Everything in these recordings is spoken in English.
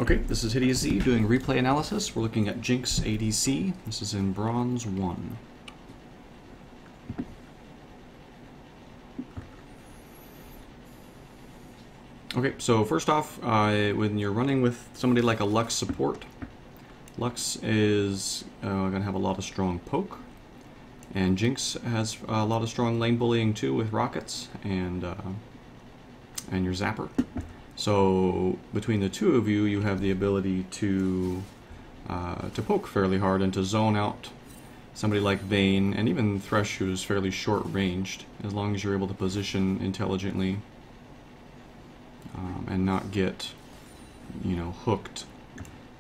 Okay, this is ADC doing replay analysis. We're looking at Jinx ADC. This is in Bronze 1. Okay, so first off, when you're running with somebody like a Lux support, Lux is going to have a lot of strong poke, and Jinx has a lot of strong lane bullying too with rockets and your zapper. So between the two of you, you have the ability to poke fairly hard and to zone out somebody like Vayne and even Thresh, who's fairly short-ranged, as long as you're able to position intelligently and not get, hooked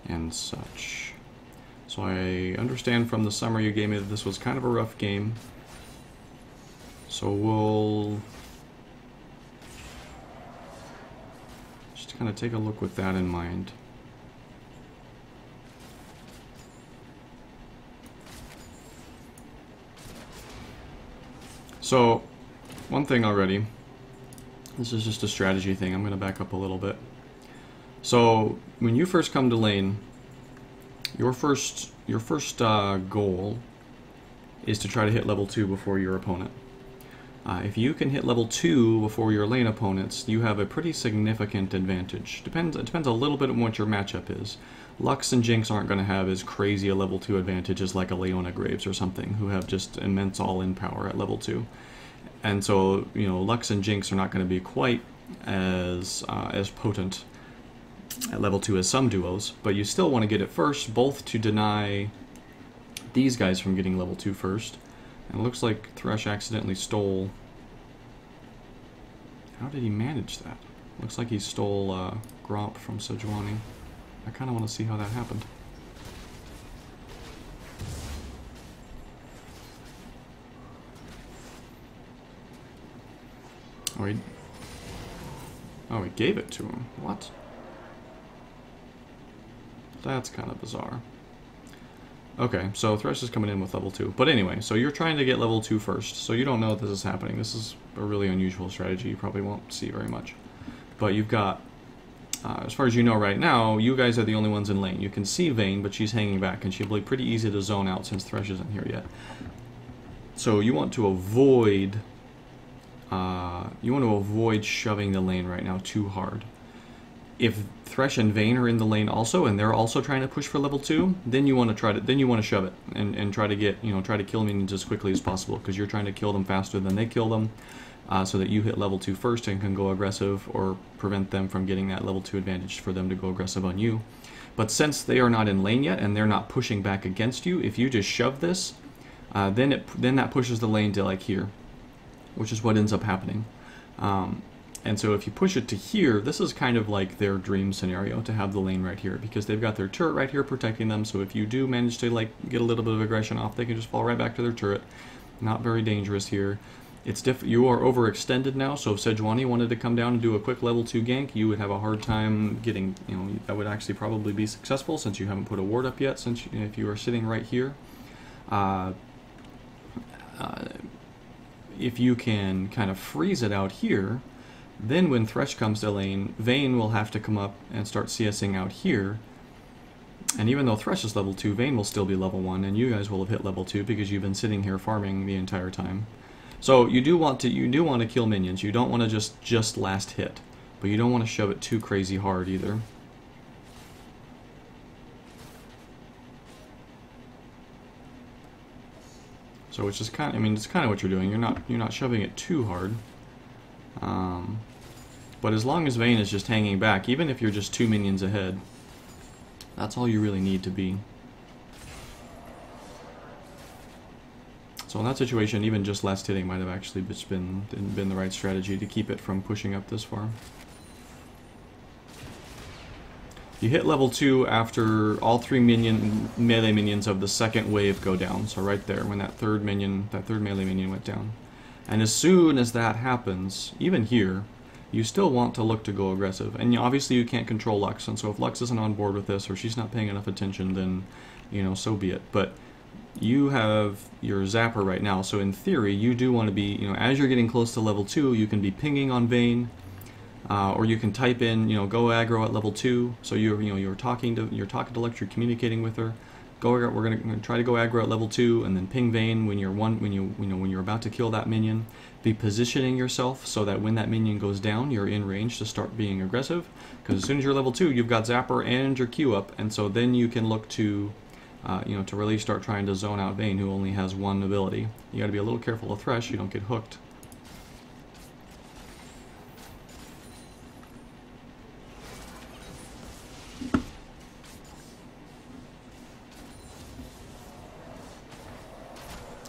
and such. So I understand from the summary you gave me that this was kind of a rough game. So we'll kind of take a look with that in mind. So, one thing already, this is just a strategy thing, I'm going to back up a little bit. So, when you first come to lane, your first goal is to try to hit level 2 before your opponent. If you can hit level 2 before your lane opponents, you have a pretty significant advantage. It depends a little bit on what your matchup is. Lux and Jinx aren't going to have as crazy a level 2 advantage as like a Leona Graves or something, who have just immense all-in power at level 2. And so, Lux and Jinx are not going to be quite as potent at level 2 as some duos, but you still want to get it first, both to deny these guys from getting level 2 first. And it looks like Thresh accidentally stole... How did he manage that? Looks like he stole Gromp from Sejuani. I kind of want to see how that happened. Oh, he gave it to him. What? That's kind of bizarre. Okay, so Thresh is coming in with level 2. But anyway, so you're trying to get level 2 first, so you don't know that this is happening. This is a really unusual strategy you probably won't see very much. But you've got, as far as you know right now, you guys are the only ones in lane. You can see Vayne, but she's hanging back, and she'll be pretty easy to zone out since Thresh isn't here yet. So you want to avoid, shoving the lane right now too hard. If Thresh and Vayne are in the lane also, and they're also trying to push for level 2, then you want to shove it and try to get, try to kill minions as quickly as possible, because you're trying to kill them faster than they kill them, so that you hit level 2 first and can go aggressive, or prevent them from getting that level 2 advantage for them to go aggressive on you. But since they are not in lane yet and they're not pushing back against you, if you just shove this, then that pushes the lane to like here, which is what ends up happening. And so if you push it to here, this is kind of like their dream scenario, to have the lane right here, because they've got their turret right here protecting them. So if you do manage to get a little bit of aggression off, they can just fall right back to their turret. Not very dangerous here. You are overextended now, so if Sejuani wanted to come down and do a quick level 2 gank, you would have a hard time getting, that would actually probably be successful, since you haven't put a ward up yet, since if you are sitting right here. If you can kind of freeze it out here, then when Thresh comes to lane, Vayne will have to come up and start CSing out here. And even though Thresh is level 2, Vayne will still be level 1, and you guys will have hit level 2 because you've been sitting here farming the entire time. So you do want to kill minions. You don't want to just last hit, but you don't want to shove it too crazy hard either. So it's just kind of, it's kind of what you're doing. You're not shoving it too hard. But as long as Vayne is just hanging back, even if you're just 2 minions ahead, that's all you really need to be. So in that situation, even just last hitting might have actually just been the right strategy to keep it from pushing up this far. You hit level 2 after all 3 melee minions of the second wave go down. So right there, when that third melee minion went down. And as soon as that happens, even here, you still want to look to go aggressive. And obviously you can't control Lux, and so if Lux isn't on board with this, or she's not paying enough attention, then, so be it. But you have your Zapper right now, so in theory, you do want to be, as you're getting close to level 2, you can be pinging on Vayne, Or you can type in, go aggro at level 2. So you're talking to Lux, you're communicating with her. We're gonna try to go aggro at level 2, and then ping Vayne when you're about to kill that minion. Be positioning yourself so that when that minion goes down, you're in range to start being aggressive. Because as soon as you're level 2, you've got Zapper and your Q up, and so then you can look to, to really start trying to zone out Vayne, who only has one ability. You got to be a little careful of Thresh, you don't get hooked.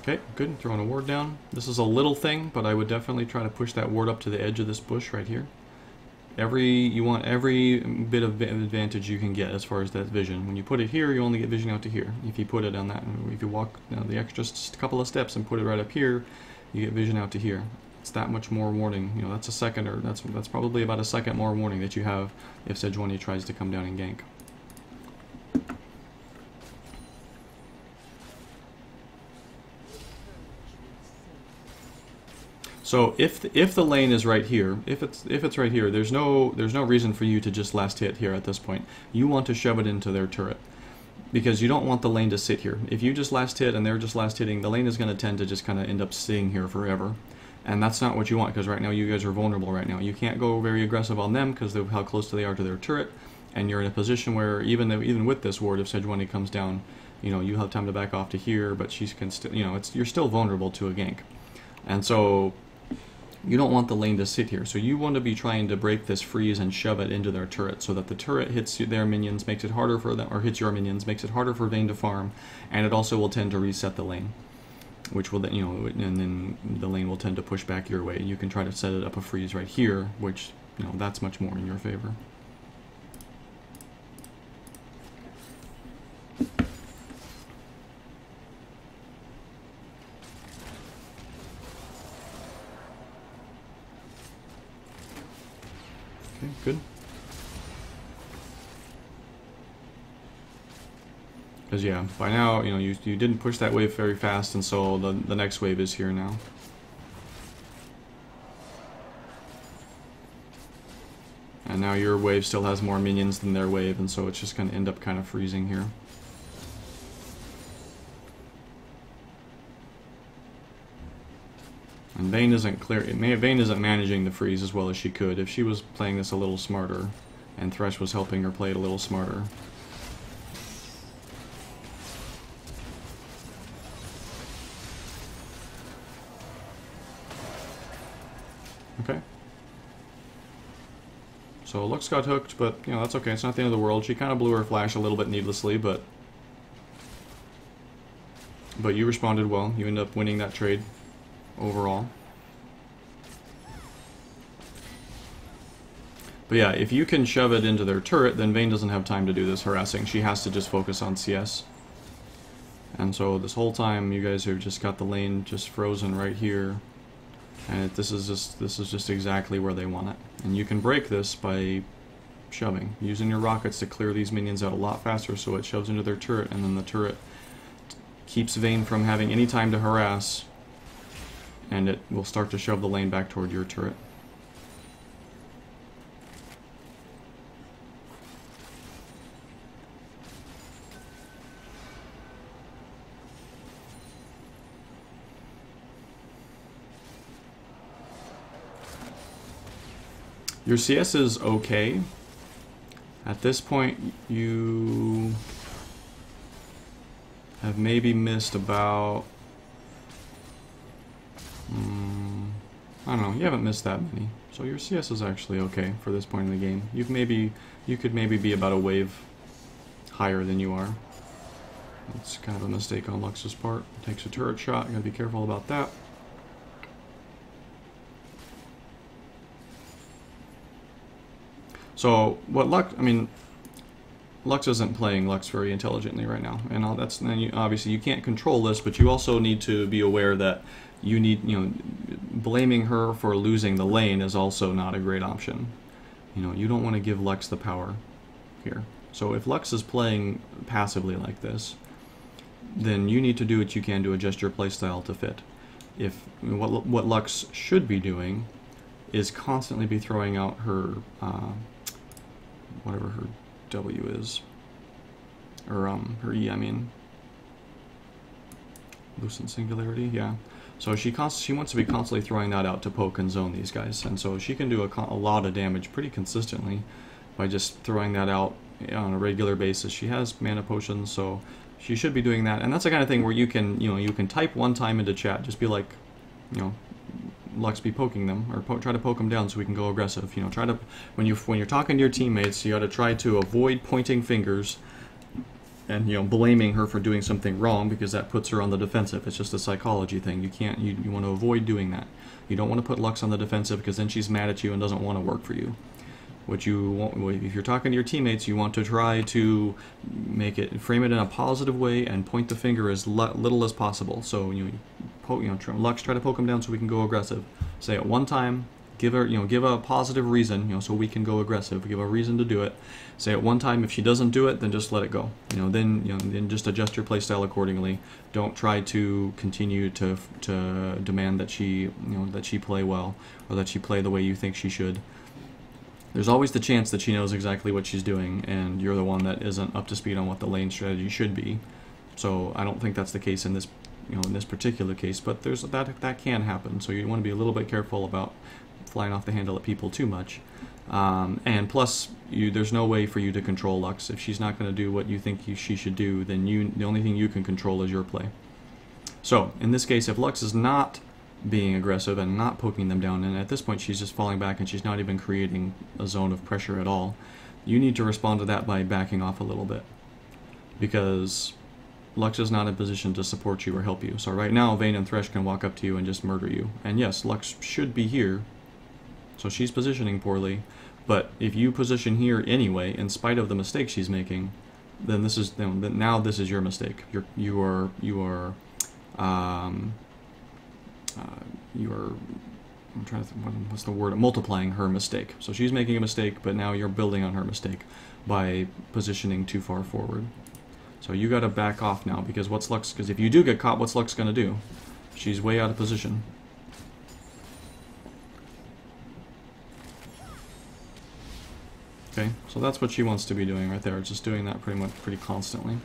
Okay, good. Throwing a ward down. This is a little thing, but I would definitely try to push that ward up to the edge of this bush right here. You want every bit of advantage you can get as far as that vision. When you put it here, you only get vision out to here. If you put it on that, if you walk the extra couple of steps and put it right up here, you get vision out to here. It's that much more warning. That's a second, or that's probably about a second more warning that you have if Sejuani tries to come down and gank. So if the lane is right here, if it's right here, there's no reason for you to just last hit here at this point. You want to shove it into their turret, because you don't want the lane to sit here. If you just last hit and they're just last hitting, the lane is going to tend to just kind of end up sitting here forever, and that's not what you want, because right now you guys are vulnerable. Right now you can't go very aggressive on them because of how close they are to their turret, and you're in a position where even with this ward, if Sejuani comes down, you have time to back off to here, but she can still, you're still vulnerable to a gank, and so you don't want the lane to sit here. So you want to be trying to break this freeze and shove it into their turret so that the turret hits their minions, makes it harder for them, or hits your minions, makes it harder for Vayne to farm, and it also will tend to reset the lane, which will then, and then the lane will tend to push back your way. You can try to set it up a freeze right here, which, that's much more in your favor. Okay, good. Because yeah, by now, you didn't push that wave very fast, and so the next wave is here now. And now your wave still has more minions than their wave, and so it's just going to end up kind of freezing here. And Vayne isn't managing the freeze as well as she could. If she was playing this a little smarter, and Thresh was helping her play it a little smarter. Okay. So Lux got hooked, but that's okay. It's not the end of the world. She kind of blew her flash a little bit needlessly, but you responded well. You end up winning that trade overall. But yeah, if you can shove it into their turret, then Vayne doesn't have time to do this harassing. She has to just focus on CS. And so this whole time, you guys have just got the lane just frozen right here, and this is just exactly where they want it. And you can break this by shoving, using your rockets to clear these minions out a lot faster, so it shoves into their turret, and then the turret keeps Vayne from having any time to harass, and it will start to shove the lane back toward your turret. Your CS is okay. At this point, you have maybe missed about... I don't know, you haven't missed that many. So your CS is actually okay for this point in the game. You could maybe be about a wave higher than you are. That's kind of a mistake on Lux's part. Takes a turret shot, you gotta be careful about that. So what Lux isn't playing Lux very intelligently right now, and obviously you can't control this, but you also need to be aware that blaming her for losing the lane is also not a great option. You don't want to give Lux the power here. So if Lux is playing passively like this, then you need to do what you can to adjust your playstyle to fit. What Lux should be doing is constantly be throwing out her, whatever her W is, or her E, I mean. Lucent Singularity, yeah. So she wants to be constantly throwing that out to poke and zone these guys, and so she can do a lot of damage pretty consistently by just throwing that out on a regular basis. She has mana potions, so she should be doing that, and that's the kind of thing where you can, you can type one time into chat, just be like, Lux be poking them, or try to poke them down so we can go aggressive. Try to, when you're talking to your teammates, you got to try to avoid pointing fingers and blaming her for doing something wrong, because that puts her on the defensive. It's just a psychology thing. You want to avoid doing that. You don't want to put Lux on the defensive, because then she's mad at you and doesn't want to work for you. What you want, if you're talking to your teammates, you want to try to frame it in a positive way and point the finger as little as possible. So Lux, try to poke him down so we can go aggressive. Say it one time. Give a positive reason, so we can go aggressive. Give a reason to do it. Say it one time. If she doesn't do it, then just let it go. Then just adjust your playstyle accordingly. Don't try to continue to demand that she play well, or that she play the way you think she should. There's always the chance that she knows exactly what she's doing, and you're the one that isn't up to speed on what the lane strategy should be. So I don't think that's the case in this, in this particular case. But there's that can happen. So you want to be a little bit careful about flying off the handle at people too much, and plus there's no way for you to control Lux. If she's not going to do what you think she should do, then the only thing you can control is your play. So in this case, if Lux is not being aggressive and not poking them down, and at this point she's just falling back and she's not even creating a zone of pressure at all, you need to respond to that by backing off a little bit, because Lux is not in position to support you or help you. So right now Vayne and Thresh can walk up to you and just murder you, and yes, Lux should be here. So she's positioning poorly, but if you position here anyway, in spite of the mistake she's making, then now this is your mistake. You are I'm trying to think, what's the word? Multiplying her mistake. So she's making a mistake, but now you're building on her mistake by positioning too far forward. So you got to back off now, because if you do get caught, what's Lux going to do? She's way out of position. Okay, so that's what she wants to be doing right there, just doing that pretty constantly.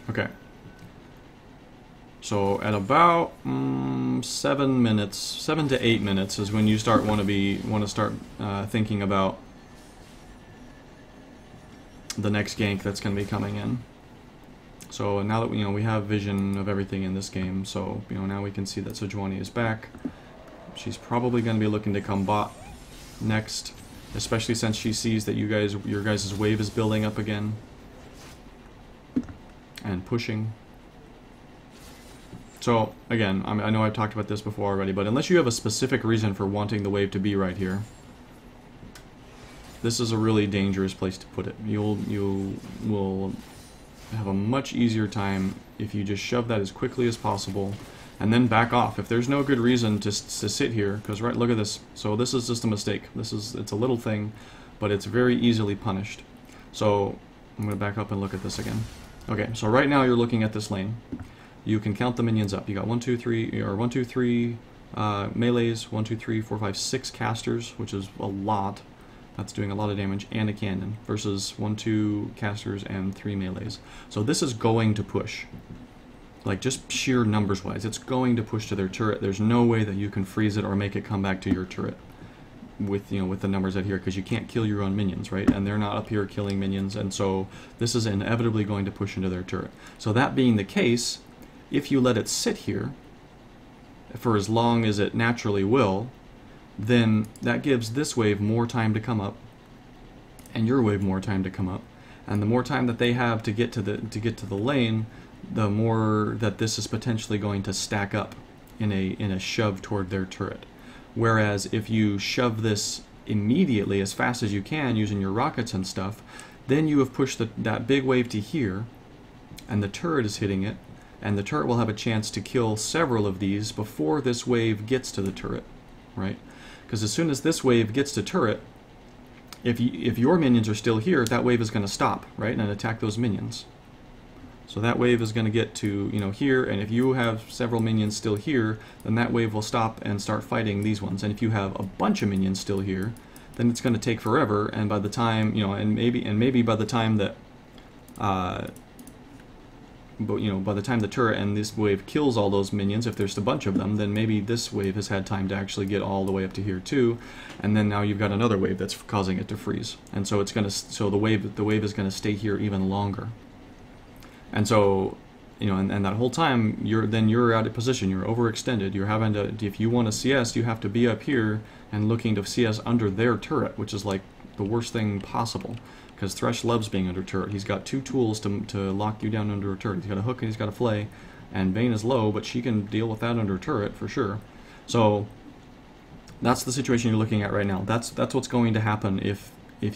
Okay. So at about 7 to 8 minutes is when you want to start thinking about the next gank that's going to be coming in. So now that we have vision of everything in this game, so now we can see that Sejuani is back. She's probably going to be looking to come bot next, especially since she sees that your guys' wave is building up again and pushing. So again, I know I've talked about this before already, but unless you have a specific reason for wanting the wave to be right here, this is a really dangerous place to put it. You will have a much easier time if you just shove that as quickly as possible and then back off. If there's no good reason to sit here, because look at this. So this is just a mistake. It's a little thing, but it's very easily punished. So I'm going to back up and look at this again. Okay, so right now you're looking at this lane. You can count the minions up. You got 1, 2, 3 melees, 1, 2, 3, 4, 5, 6 casters, which is a lot. That's doing a lot of damage, and a cannon, versus 1, 2 casters and 3 melees. So this is going to push. Like, just sheer numbers wise, it's going to push to their turret. There's no way that you can freeze it or make it come back to your turret with the numbers out here, because you can't kill your own minions, right? And they're not up here killing minions, and so this is inevitably going to push into their turret. So that being the case, if you let it sit here for as long as it naturally will, then that gives this wave more time to come up, and your wave more time to come up, and the more time that they have to get to the lane, the more that this is potentially going to stack up in a shove toward their turret. Whereas if you shove this immediately as fast as you can using your rockets and stuff, then you have pushed that big wave to here, and the turret is hitting it, and the turret will have a chance to kill several of these before this wave gets to the turret, right? Because as soon as this wave gets to turret, if your minions are still here, that wave is going to stop, right, and attack those minions. So that wave is going to get to, you know, here, and if you have several minions still here, then that wave will stop and start fighting these ones. And if you have a bunch of minions still here, then it's going to take forever, and by the time, you know, and maybe by the time that, but you know, by the time the turret and this wave kills all those minions, if there's a bunch of them, then maybe this wave has had time to actually get all the way up to here too, and then now you've got another wave that's causing it to freeze, and so it's going to, so the wave is going to stay here even longer. And so, you know, and that whole time you're out of position, you're overextended, you're having to, if you want to CS, you have to be up here and looking to CS under their turret, which is like the worst thing possible, because Thresh loves being under turret. He's got two tools to lock you down under a turret. He's got a hook and he's got a flay, and Vayne is low, but she can deal with that under turret for sure. So that's the situation you're looking at right now. That's what's going to happen if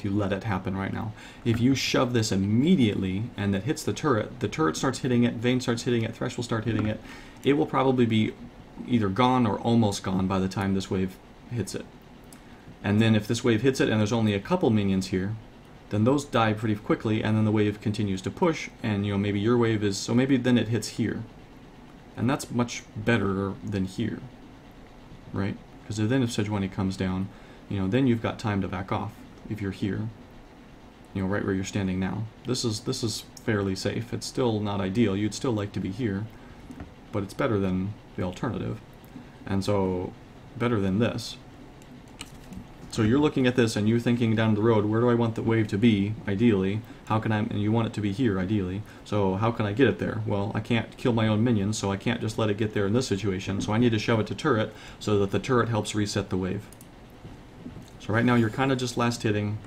you let it happen right now. If you shove this immediately and it hits the turret starts hitting it, Vayne starts hitting it, Thresh will start hitting it, it will probably be either gone or almost gone by the time this wave hits it. And then if this wave hits it and there's only a couple minions here, then those die pretty quickly, and then the wave continues to push, and you know, maybe your wave is, so maybe then it hits here. And that's much better than here, right? Because then if Sejuani comes down, you know, then you've got time to back off. If you're here, you know, right where you're standing now. This is fairly safe. It's still not ideal. You'd still like to be here, but it's better than the alternative. And so, better than this. So you're looking at this and you're thinking down the road, where do I want the wave to be, ideally? How can I, and you want it to be here, ideally. So how can I get it there? Well, I can't kill my own minions, so I can't just let it get there in this situation. So I need to shove it to turret so that the turret helps reset the wave. So right now you're kind of just last hitting.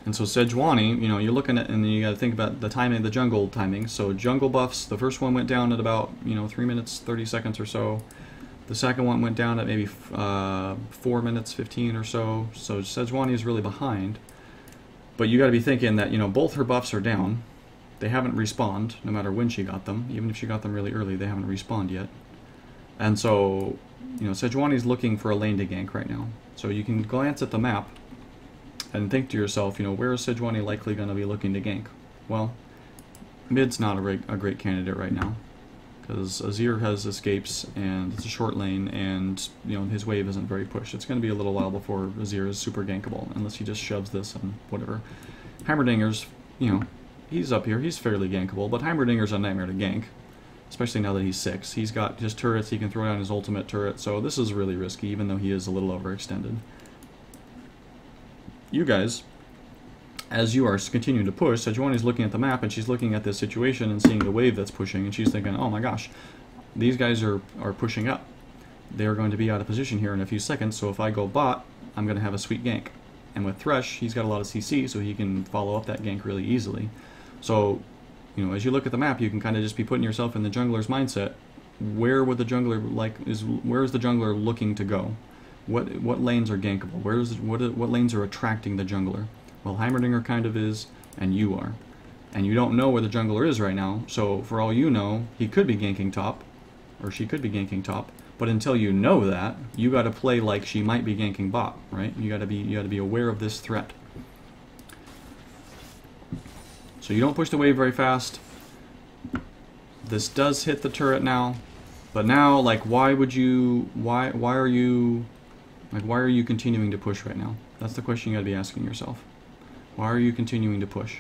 And so Sejuani, you know, you're looking at, and you got to think about the timing, the jungle timing. So jungle buffs, the first one went down at about, you know, 3 minutes, 30 seconds or so. The second one went down at maybe 4 minutes, 15 or so. So Sejuani is really behind. But you got to be thinking that, you know, both her buffs are down. They haven't respawned, no matter when she got them. Even if she got them really early, they haven't respawned yet. And so, you know, Sejuani's looking for a lane to gank right now. So you can glance at the map and think to yourself, you know, where is Sejuani likely going to be looking to gank? Well, mid's not a great candidate right now, because Azir has escapes, and it's a short lane, and, you know, his wave isn't very pushed. It's going to be a little while before Azir is super gankable, unless he just shoves this and whatever. Heimerdinger's, you know, he's up here, he's fairly gankable, but Heimerdinger's a nightmare to gank. Especially now that he's 6. He's got his turrets, he can throw down his ultimate turret, so this is really risky, even though he is a little overextended. You guys, as you are continuing to push, Sejuani's looking at the map, and she's looking at this situation and seeing the wave that's pushing, and she's thinking, oh my gosh, these guys are pushing up. They're going to be out of position here in a few seconds, so if I go bot, I'm going to have a sweet gank. And with Thresh, he's got a lot of CC, so he can follow up that gank really easily. So, you know, as you look at the map, you can kind of just be putting yourself in the jungler's mindset. Where would the jungler where is the jungler looking to go? What lanes are gankable? What lanes are attracting the jungler? Well, Heimerdinger kind of is, and you are. And you don't know where the jungler is right now, so for all you know, he could be ganking top, or she could be ganking top. But until you know that, you got to play like she might be ganking bot, right? You got to be aware of this threat. So you don't push the wave very fast. This does hit the turret now, but now, like, why are you continuing to push right now? That's the question you got to be asking yourself. Why are you continuing to push?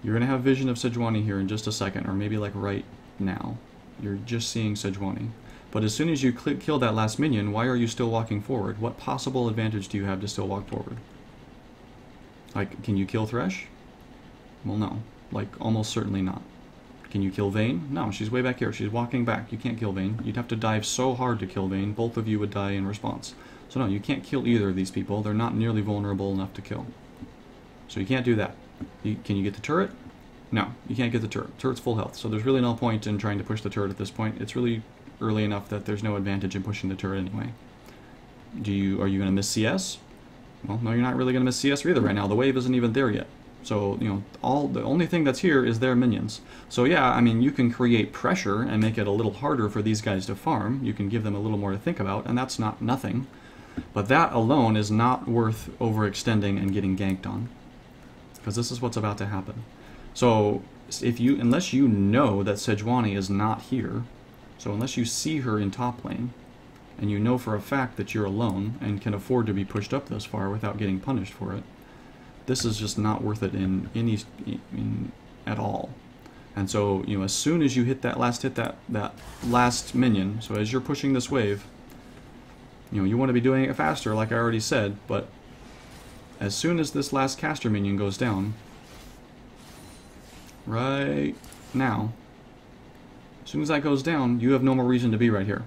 You're gonna have vision of Sejuani here in just a second, or maybe like right now. You're just seeing Sejuani. But as soon as you kill that last minion, why are you still walking forward? What possible advantage do you have to still walk forward? Like, can you kill Thresh? Well, no. Like, almost certainly not. Can you kill Vayne? No, she's way back here. She's walking back. You can't kill Vayne. You'd have to dive so hard to kill Vayne, both of you would die in response. So no, you can't kill either of these people. They're not nearly vulnerable enough to kill. So you can't do that. Can you get the turret? No, you can't get the turret. Turret's full health, so there's really no point in trying to push the turret at this point. It's really early enough that there's no advantage in pushing the turret anyway. Are you going to miss CS? Well, no, you're not really going to miss CS either right now. The wave isn't even there yet. So, you know, the only thing that's here is their minions. So yeah, I mean, you can create pressure and make it a little harder for these guys to farm. You can give them a little more to think about, and that's not nothing. But that alone is not worth overextending and getting ganked on. Because this is what's about to happen. So unless you know that Sejuani is not here, so unless you see her in top lane, and you know for a fact that you're alone and can afford to be pushed up this far without getting punished for it, this is just not worth it at all. And so, you know, as soon as you hit that last minion, so as you're pushing this wave, you know, you want to be doing it faster, like I already said, but as soon as this last caster minion goes down, right now, as soon as that goes down, you have no more reason to be right here.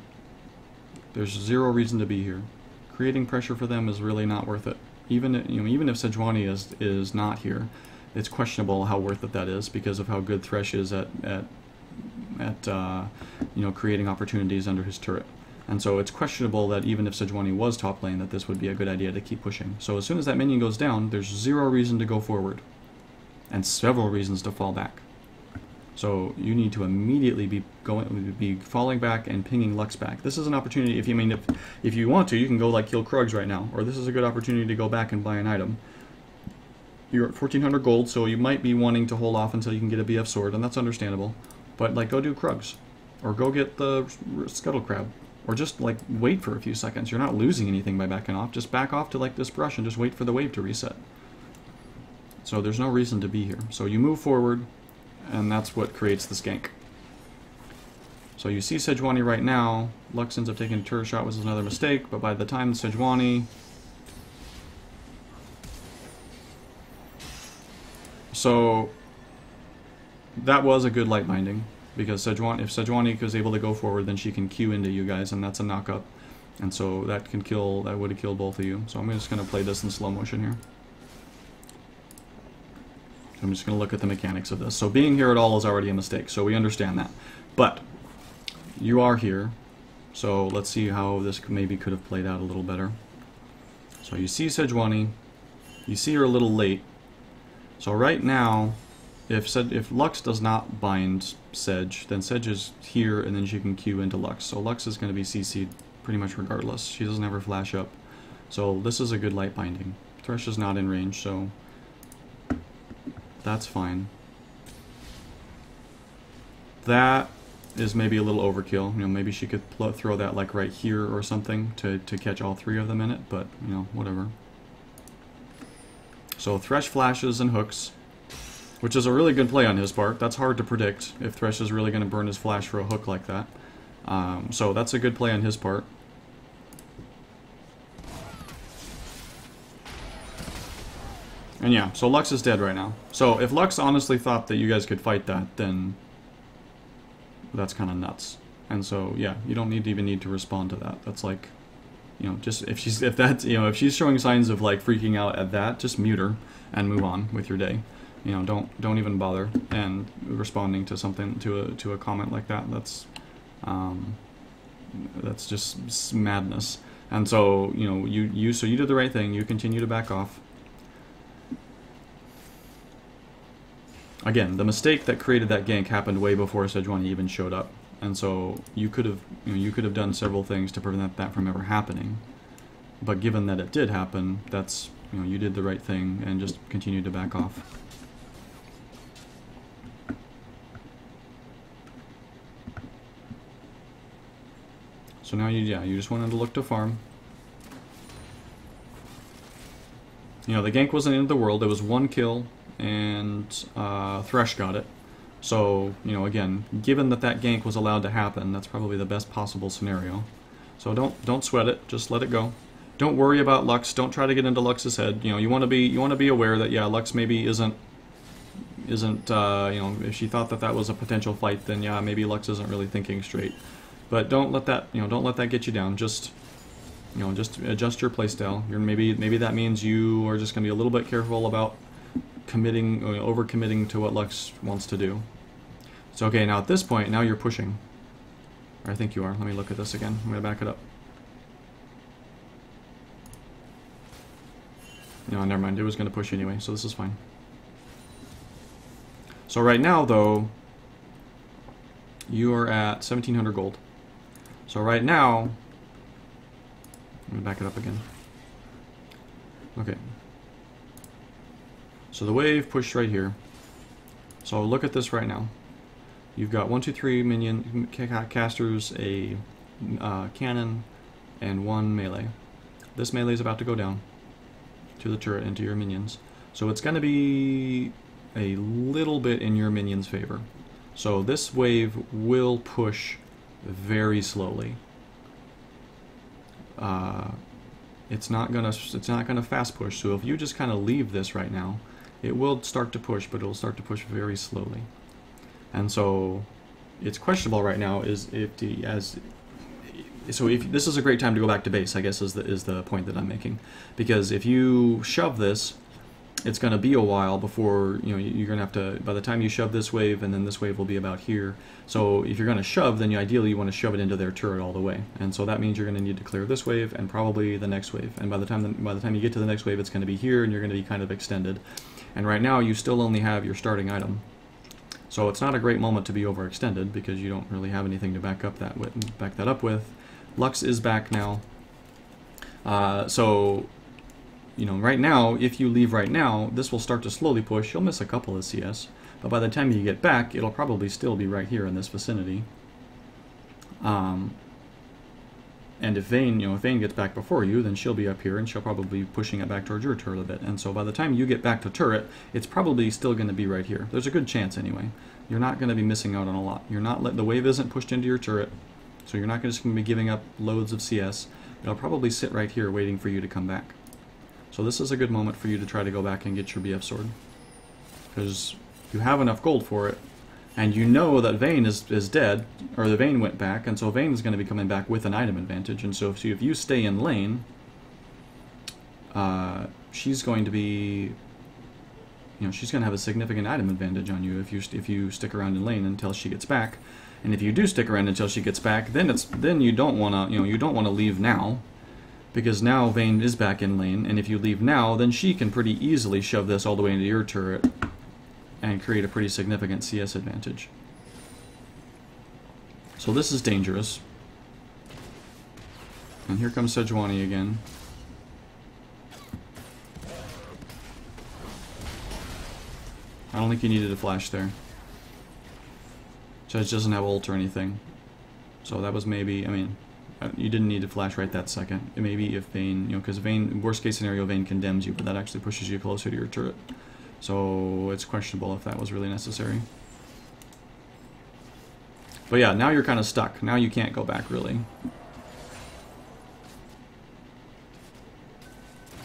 There's zero reason to be here. Creating pressure for them is really not worth it. Even if Sejuani is not here, it's questionable how worth it that is because of how good Thresh is at you know, creating opportunities under his turret. And so it's questionable that even if Sejuani was top lane, that this would be a good idea to keep pushing. So as soon as that minion goes down, there's zero reason to go forward, and several reasons to fall back. So you need to immediately be falling back and pinging Lux back. This is an opportunity. If you want to, you can go like kill Krugs right now, or this is a good opportunity to go back and buy an item. You're at 1400 gold, so you might be wanting to hold off until you can get a BF sword, and that's understandable. But like, go do Krugs, or go get the Scuttle Crab, or just like wait for a few seconds. You're not losing anything by backing off. Just back off to like this brush and just wait for the wave to reset. So there's no reason to be here. So you move forward, and that's what creates this gank. So you see Sejuani right now. Lux ends up taking a turret shot, which is another mistake, but by the time Sejuani... So that was a good light binding, because if Sejuani was able to go forward, then she can Q into you guys, and that's a knock-up. And so that would have killed both of you. So I'm just going to play this in slow motion here. I'm just going to look at the mechanics of this. So being here at all is already a mistake, so we understand that. But you are here, so let's see how this maybe could have played out a little better. So you see Sejuani, you see her a little late. So right now, if Lux does not bind Sedge, then Sedge is here, and then she can Q into Lux. So Lux is going to be CC'd pretty much regardless. She doesn't ever flash up. So this is a good light binding. Thresh is not in range, so that's fine. That is maybe a little overkill. You know, maybe she could throw that like right here or something to catch all three of them in it, but you know, whatever. So Thresh flashes and hooks, which is a really good play on his part. That's hard to predict if Thresh is really going to burn his flash for a hook like that. So that's a good play on his part. And yeah, so Lux is dead right now. So if Lux honestly thought that you guys could fight that, then that's kind of nuts. And so yeah, you don't even need to respond to that. That's like, you know, just if she's showing signs of like freaking out at that, just mute her and move on with your day. You know, don't even bother and responding to something to a comment like that. That's just madness. And so you know, you did the right thing. You continue to back off. Again, the mistake that created that gank happened way before Sejuani even showed up, and so you could have done several things to prevent that from ever happening. But given that it did happen, that's, you know, you did the right thing and just continued to back off. So now you just wanted to look to farm. You know, the gank wasn't the end of the world. It was one kill, and Thresh got it. So, you know, again, given that that gank was allowed to happen, that's probably the best possible scenario. So don't sweat it. Just let it go. Don't worry about Lux. Don't try to get into Lux's head. You know, you want to be aware that yeah, Lux maybe isn't you know, if she thought that was a potential fight, then yeah, maybe Lux isn't really thinking straight. But don't let that get you down. Just, you know, just adjust your playstyle. Maybe that means you are just going to be a little bit careful about over-committing to what Lux wants to do. So okay, now at this point, now you're pushing. Or I think you are. Let me look at this again. I'm going to back it up. No, never mind. It was going to push anyway, so this is fine. So right now, though, you are at 1700 gold. So right now, let me back it up again. Okay. So the wave pushed right here. So look at this right now. You've got 1, 2, 3 minion casters, a cannon, and 1 melee. This melee is about to go down to the turret and to your minions. So it's going to be a little bit in your minions' favor. So this wave will push very slowly. It's not gonna fast push. So if you just kind of leave this right now, it will start to push, but it will start to push very slowly. And so it's questionable right now if this is a great time to go back to base, I guess is the point that I'm making, because if you shove this, it's going to be a while before, you know, you're going to have to, by the time you shove this wave, and then this wave will be about here. So if you're going to shove, then ideally you want to shove it into their turret all the way. And so that means you're going to need to clear this wave and probably the next wave. And by the time you get to the next wave, it's going to be here, and you're going to be kind of extended. And right now you still only have your starting item. So it's not a great moment to be overextended because you don't really have anything to back that up with. Lux is back now. So, you know, right now, if you leave right now, this will start to slowly push. You'll miss a couple of CS, but by the time you get back, it'll probably still be right here in this vicinity. And if Vayne gets back before you, then she'll be up here, and she'll probably be pushing it back towards your turret a bit. And so by the time you get back to turret, it's probably still going to be right here. There's a good chance anyway. You're not going to be missing out on a lot. The wave isn't pushed into your turret, so you're not just going to be giving up loads of CS. It'll probably sit right here waiting for you to come back. So this is a good moment for you to try to go back and get your BF sword, because you have enough gold for it. And you know that Vayne is dead, or the Vayne went back, and so Vayne is going to be coming back with an item advantage. And so if you stay in lane, she's going to be, she's going to have a significant item advantage on you if you stick around in lane until she gets back. And if you do stick around until she gets back, then you don't want to leave now, because now Vayne is back in lane, and if you leave now, then she can pretty easily shove this all the way into your turret and create a pretty significant CS advantage. So this is dangerous. And here comes Sejuani again. I don't think you needed a flash there. Judge doesn't have ult or anything. So that was maybe, you didn't need to flash right that second. It may be if Vayne, because Vayne, worst case scenario, Vayne condemns you, but that actually pushes you closer to your turret. So it's questionable if that was really necessary. But yeah, now you're kind of stuck. Now you can't go back, really.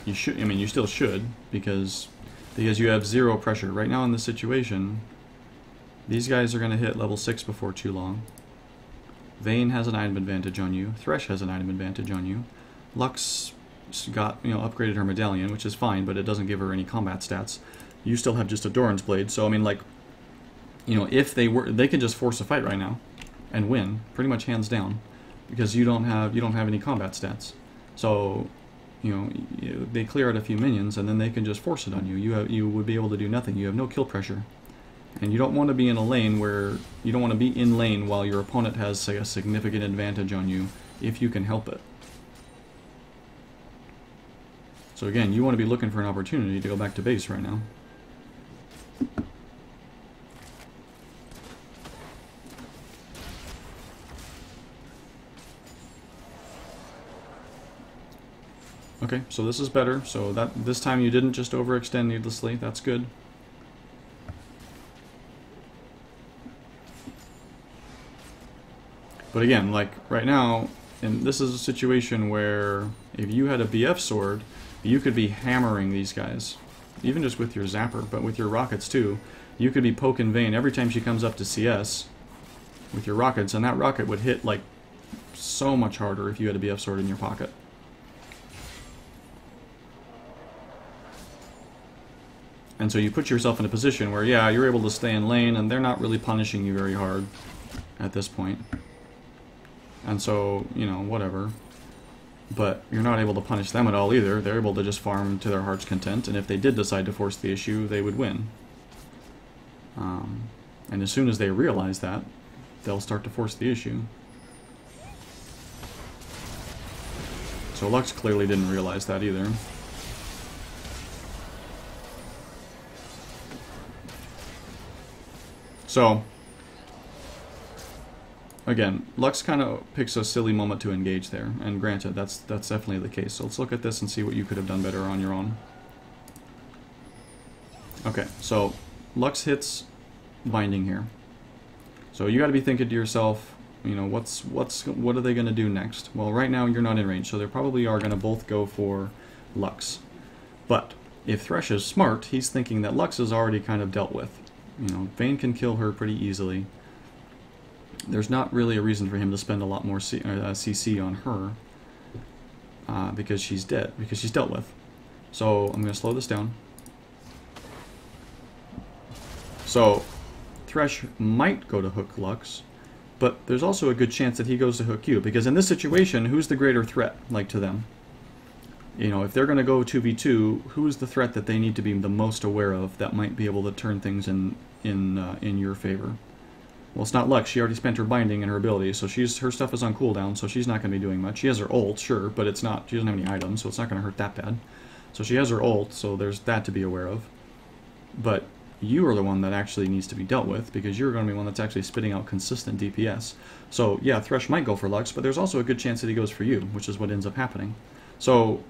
You should, you still should, because you have zero pressure. Right now in this situation, these guys are going to hit level 6 before too long. Vayne has an item advantage on you. Thresh has an item advantage on you. Lux got, upgraded her medallion, which is fine, but it doesn't give her any combat stats. You still have just a Doran's Blade, so if they could just force a fight right now and win, pretty much hands down, because you don't have any combat stats. So, they clear out a few minions and then they can just force it on you. You would be able to do nothing. You have no kill pressure. And you don't want to be in a lane while your opponent has, say, a significant advantage on you, if you can help it. So again, you want to be looking for an opportunity to go back to base right now. Okay, so this is better. So this time you didn't just overextend needlessly. That's good. But again, like right now, and this is a situation where if you had a BF sword, you could be hammering these guys, even just with your zapper, but with your rockets too. You could be poking Vayne every time she comes up to CS with your rockets, and that rocket would hit like so much harder if you had a BF sword in your pocket. And so you put yourself in a position where, yeah, you're able to stay in lane, and they're not really punishing you very hard at this point. And so, whatever. But you're not able to punish them at all either. They're able to just farm to their heart's content, and if they did decide to force the issue, they would win. And as soon as they realize that, they'll start to force the issue. So Lux clearly didn't realize that either. So, again, Lux kind of picks a silly moment to engage there, and granted, that's definitely the case. So let's look at this and see what you could have done better on your own. Okay, so Lux hits binding here. So you got to be thinking to yourself, you know, what are they going to do next? Well, right now you're not in range, so they probably are going to both go for Lux. But if Thresh is smart, he's thinking that Lux is already kind of dealt with. You know, Vayne can kill her pretty easily. There's not really a reason for him to spend a lot more CC on her because she's dead, because she's dealt with. So I'm going to slow this down. So Thresh might go to hook Lux, but there's also a good chance that he goes to hook you, because in this situation, who's the greater threat, like, to them? You know, if they're going to go 2v2, who's the threat that they need to be the most aware of that might be able to turn things in your favor? Well, it's not Lux. She already spent her binding and her ability, so her stuff is on cooldown, so she's not going to be doing much. She has her ult, sure, but it's not. She doesn't have any items, so it's not going to hurt that bad. So she has her ult, so there's that to be aware of. But you are the one that actually needs to be dealt with, because you're going to be one that's actually spitting out consistent DPS. So yeah, Thresh might go for Lux, but there's also a good chance that he goes for you, which is what ends up happening. So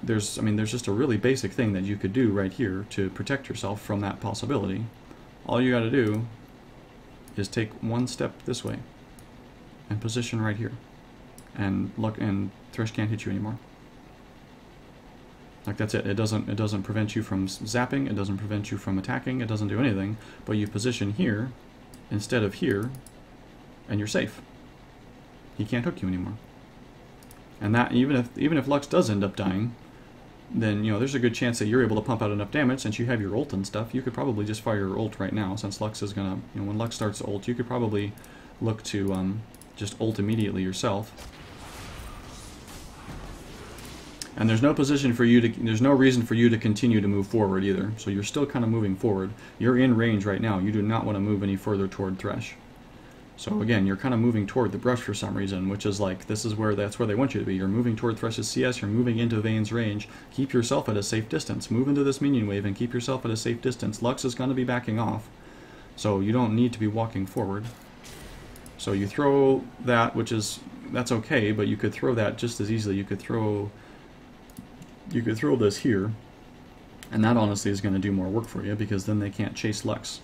there's just a really basic thing that you could do right here to protect yourself from that possibility. All you got to do is take one step this way and position right here, and Thresh can't hit you anymore. Like, that's it. It doesn't prevent you from zapping, it doesn't prevent you from attacking, it doesn't do anything, but you position here instead of here, and you're safe. He can't hook you anymore. And that, even if Lux does end up dying, then, you know, there's a good chance that you're able to pump out enough damage. Since you have your ult and stuff, you could probably just fire your ult right now, since Lux is gonna, you know, when Lux starts ult, you could probably look to just ult immediately yourself. And there's no position for you to, there's no reason for you to continue to move forward either. So you're still kind of moving forward. You're in range right now. You do not want to move any further toward Thresh. So again, you're kind of moving toward the brush for some reason, which is like, that's where they want you to be. You're moving toward Thresh's CS, you're moving into Vayne's range. Keep yourself at a safe distance. Move into this minion wave and keep yourself at a safe distance. Lux is going to be backing off, so you don't need to be walking forward. So you throw that, that's okay, but you could throw that just as easily. You could throw this here, and that honestly is going to do more work for you, because then they can't chase Lux,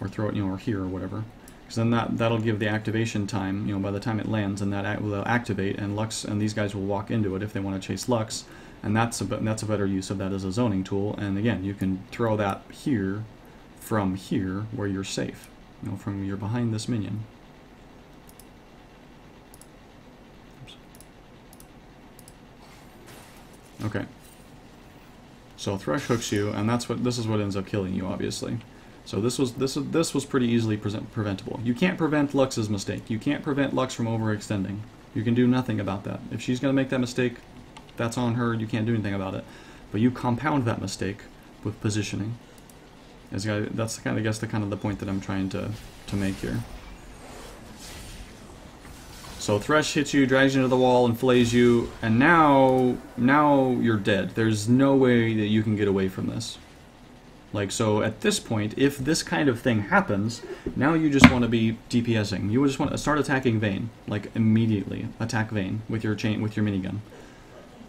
or throw it, you know, or here or whatever. Because then that'll give the activation time, you know, by the time it lands, and that will activate, and Lux and these guys will walk into it if they want to chase Lux, and that's a better use of that as a zoning tool. And again, you can throw that here from here where you're safe, you know, from you're behind this minion. Oops. Okay. So Thresh hooks you, and this is what ends up killing you, obviously. So this was pretty easily preventable. You can't prevent Lux's mistake. You can't prevent Lux from overextending. You can do nothing about that. If she's going to make that mistake, that's on her. You can't do anything about it. But you compound that mistake with positioning. That's kind of, I guess, the point that I'm trying to make here. So Thresh hits you, drags you into the wall, and flays you, and now you're dead. There's no way that you can get away from this. Like, so at this point, if this kind of thing happens, now you just want to be DPSing. You just want to start attacking Vayne, like immediately. Attack Vayne with your minigun.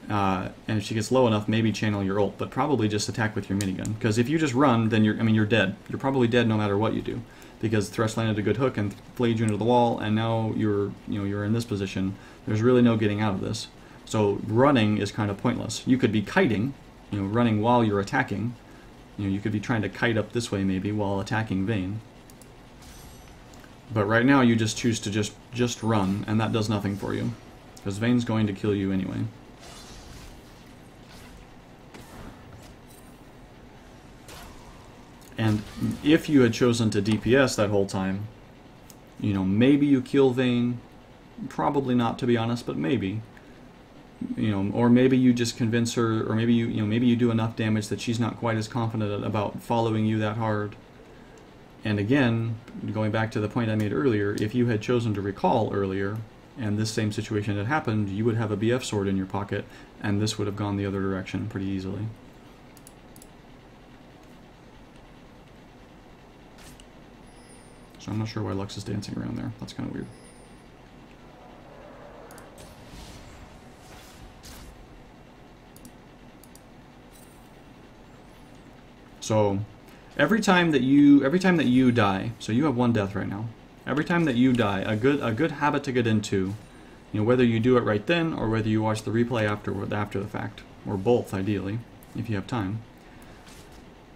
And if she gets low enough, maybe channel your ult, but probably just attack with your minigun. Because if you just run, then you're dead. You're probably dead no matter what you do, because Thresh landed a good hook and flayed you into the wall, and now you're in this position. There's really no getting out of this. So running is kind of pointless. You could be kiting, you know, running while you're attacking. You know, you could be trying to kite up this way maybe while attacking Vayne. But right now you just choose to just run, and that does nothing for you, because Vayne's going to kill you anyway. And if you had chosen to DPS that whole time, you know, maybe you kill Vayne. Probably not, to be honest, but maybe. You know, or maybe you just convince her, or maybe maybe you do enough damage that she's not quite as confident about following you that hard. And again, going back to the point I made earlier, if you had chosen to recall earlier, and this same situation had happened, you would have a BF sword in your pocket, and this would have gone the other direction pretty easily. So I'm not sure why Lux is dancing around there. That's kind of weird. So every time that you die, so you have 1 death right now. Every time that you die, a good habit to get into, you know, whether you do it right then or whether you watch the replay after the fact, or both ideally, if you have time.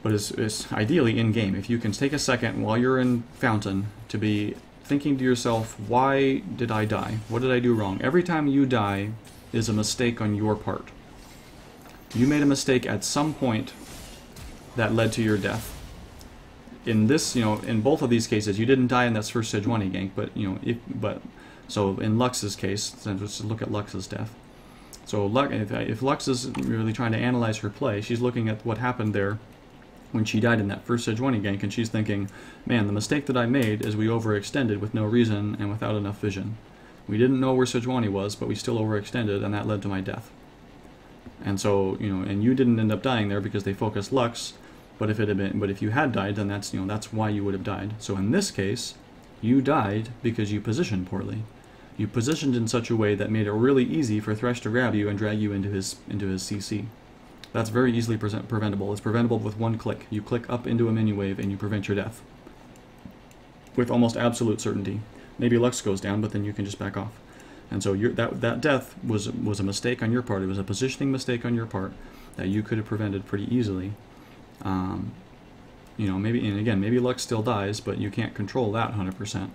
But it's ideally in game. If you can take a second while you're in Fountain to be thinking to yourself, why did I die? What did I do wrong? Every time you die is a mistake on your part. You made a mistake at some point that led to your death. In this, you know, in both of these cases, you didn't die in that first Sejuani gank, but you know, so in Lux's case, let's look at Lux's death. So if Lux is really trying to analyze her play, she's looking at what happened there when she died in that first Sejuani gank, and she's thinking, man, the mistake that I made is we overextended with no reason and without enough vision. We didn't know where Sejuani was, but we still overextended, and that led to my death. And so, you know, and you didn't end up dying there because they focused Lux, but if you had died, then that's, you know, that's why you would have died. So in this case, you died because you positioned poorly. You positioned in such a way that made it really easy for Thresh to grab you and drag you into his CC. That's very easily preventable. It's preventable with 1 click. You click up into a menu wave and you prevent your death. With almost absolute certainty. Maybe Lux goes down, but then you can just back off. And so that death was a mistake on your part. It was a positioning mistake on your part that you could have prevented pretty easily. You know, maybe, and again, maybe Lux still dies, but you can't control that 100%.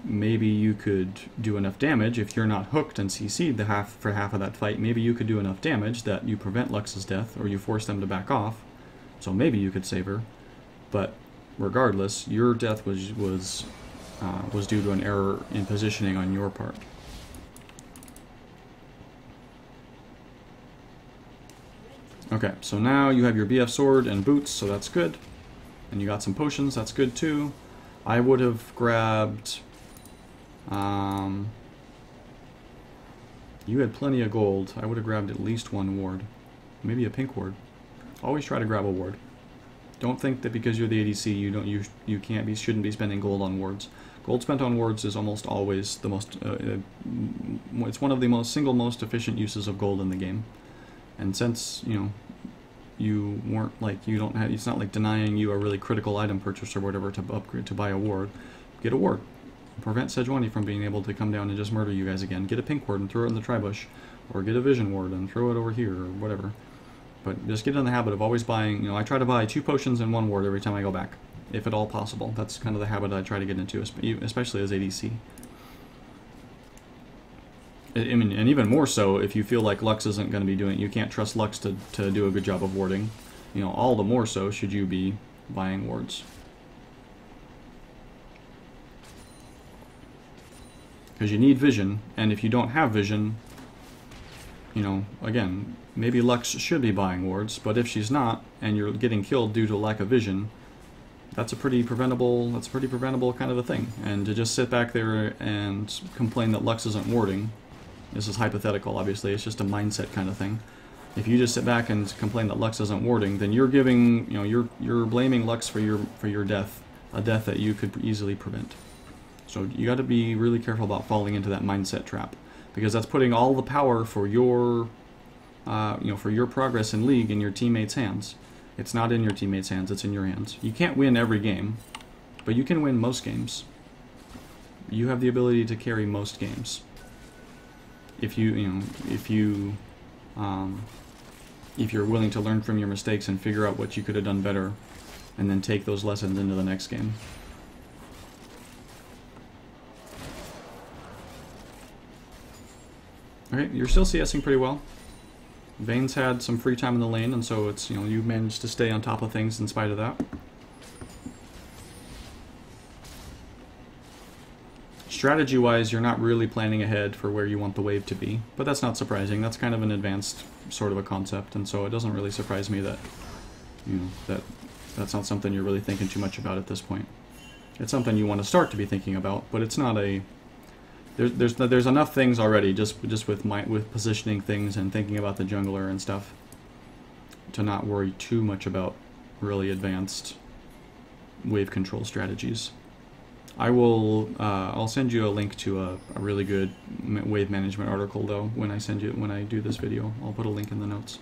Maybe you could do enough damage if you're not hooked and CC'd for half of that fight. Maybe you could do enough damage that you prevent Lux's death, or you force them to back off. So maybe you could save her. But regardless, your death was due to an error in positioning on your part. Okay, so now you have your BF sword and boots, so that's good. And you got some potions, that's good too. I would have grabbed... you had plenty of gold. I would have grabbed at least 1 ward. Maybe a pink ward. Always try to grab a ward. Don't think that because you're the ADC you shouldn't be spending gold on wards. Gold spent on wards is almost always the most it's one of the single most efficient uses of gold in the game. And since, you know, you weren't like, you don't have, it's not like denying you a really critical item purchase or whatever to upgrade, to buy a ward, get a ward. Prevent Sejuani from being able to come down and just murder you guys again. Get a pink ward and throw it in the tribush, or get a vision ward and throw it over here, or whatever. But just get in the habit of always buying, you know, I try to buy 2 potions and 1 ward every time I go back, if at all possible. That's kind of the habit I try to get into, especially as ADC. I mean, and even more so if you feel like Lux isn't going to be doing, you can't trust Lux to do a good job of warding. You know, all the more so should you be buying wards. Because you need vision, and if you don't have vision, you know, again, maybe Lux should be buying wards, but if she's not, and you're getting killed due to lack of vision, that's a pretty preventable kind of a thing. And to just sit back there and complain that Lux isn't warding, this is hypothetical, obviously, it's just a mindset kind of thing. If you just sit back and complain that Lux isn't warding, then you're giving, you know, you're blaming Lux for your death, a death that you could easily prevent. So you got to be really careful about falling into that mindset trap, because that's putting all the power for your, you know, for your progress in League in your teammates' hands. It's not in your teammates' hands; it's in your hands. You can't win every game, but you can win most games. You have the ability to carry most games. If you're willing to learn from your mistakes and figure out what you could have done better, and then take those lessons into the next game. Okay, you're still CSing pretty well. Vayne's had some free time in the lane, and so it's, you know, you managed to stay on top of things in spite of that. Strategy-wise, you're not really planning ahead for where you want the wave to be, but that's not surprising. That's kind of an advanced sort of a concept, and so it doesn't really surprise me that, you know, that's not something you're really thinking too much about at this point. It's something you want to start to be thinking about, but it's not a... There's enough things already just with positioning things and thinking about the jungler and stuff to not worry too much about really advanced wave control strategies. I'll send you a link to a really good wave management article though when I do this video. I'll put a link in the notes.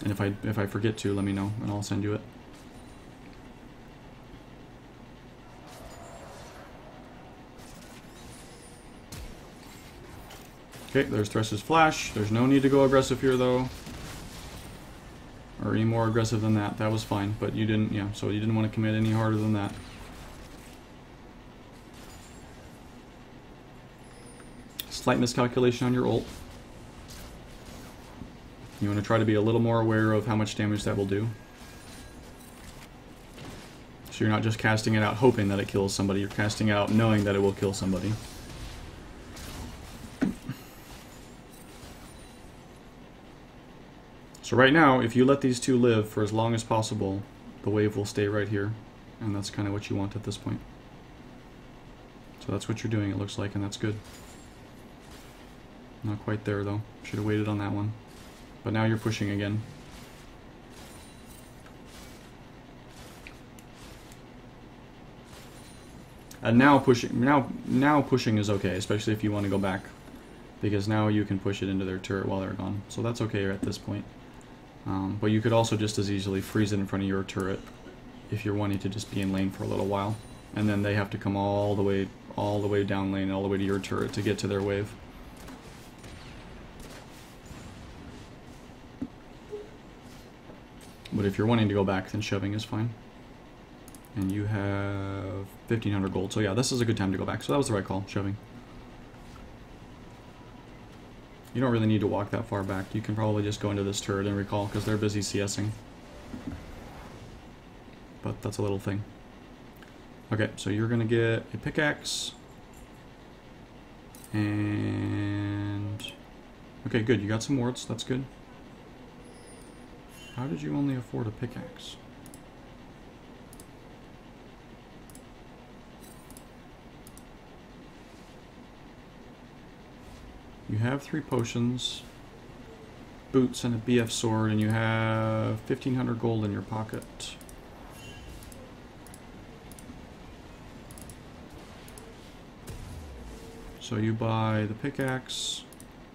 And if I forget to, let me know and I'll send you it. Okay, there's Thresh's flash. There's no need to go aggressive here though. Or any more aggressive than that. That was fine, but you didn't, yeah, so you didn't want to commit any harder than that. Slight miscalculation on your ult. You want to try to be a little more aware of how much damage that will do. So you're not just casting it out hoping that it kills somebody, you're casting it out knowing that it will kill somebody. So right now, if you let these two live for as long as possible, the wave will stay right here. And that's kind of what you want at this point. So that's what you're doing, it looks like, and that's good. Not quite there, though. Should have waited on that one. But now you're pushing again. And now pushing is okay, especially if you want to go back. Because now you can push it into their turret while they're gone. So that's okay at this point. But you could also just as easily freeze it in front of your turret if you're wanting to just be in lane for a little while. And then they have to come all the way down lane, all the way to your turret to get to their wave. But if you're wanting to go back, then shoving is fine. And you have 1,500 gold. So yeah, this is a good time to go back. So that was the right call, shoving. You don't really need to walk that far back. You can probably just go into this turret and recall, because they're busy CSing. But that's a little thing. Okay, so you're going to get a pickaxe. And... okay, good. You got some wards. That's good. How did you only afford a pickaxe? You have 3 potions, boots, and a BF sword, and you have 1,500 gold in your pocket. So you buy the pickaxe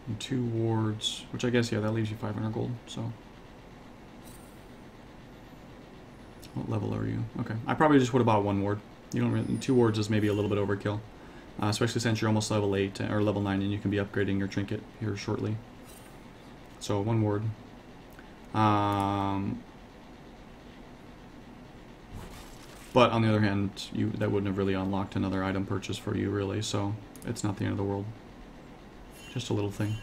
and 2 wards, which I guess, yeah, that leaves you 500 gold, so... what level are you? Okay, I probably just would have bought 1 ward. You don't really, 2 wards is maybe a little bit overkill. Especially since you're almost level 8 or level 9 and you can be upgrading your trinket here shortly. So 1 ward. But on the other hand, that wouldn't have really unlocked another item purchase for you really, so it's not the end of the world. Just a little thing.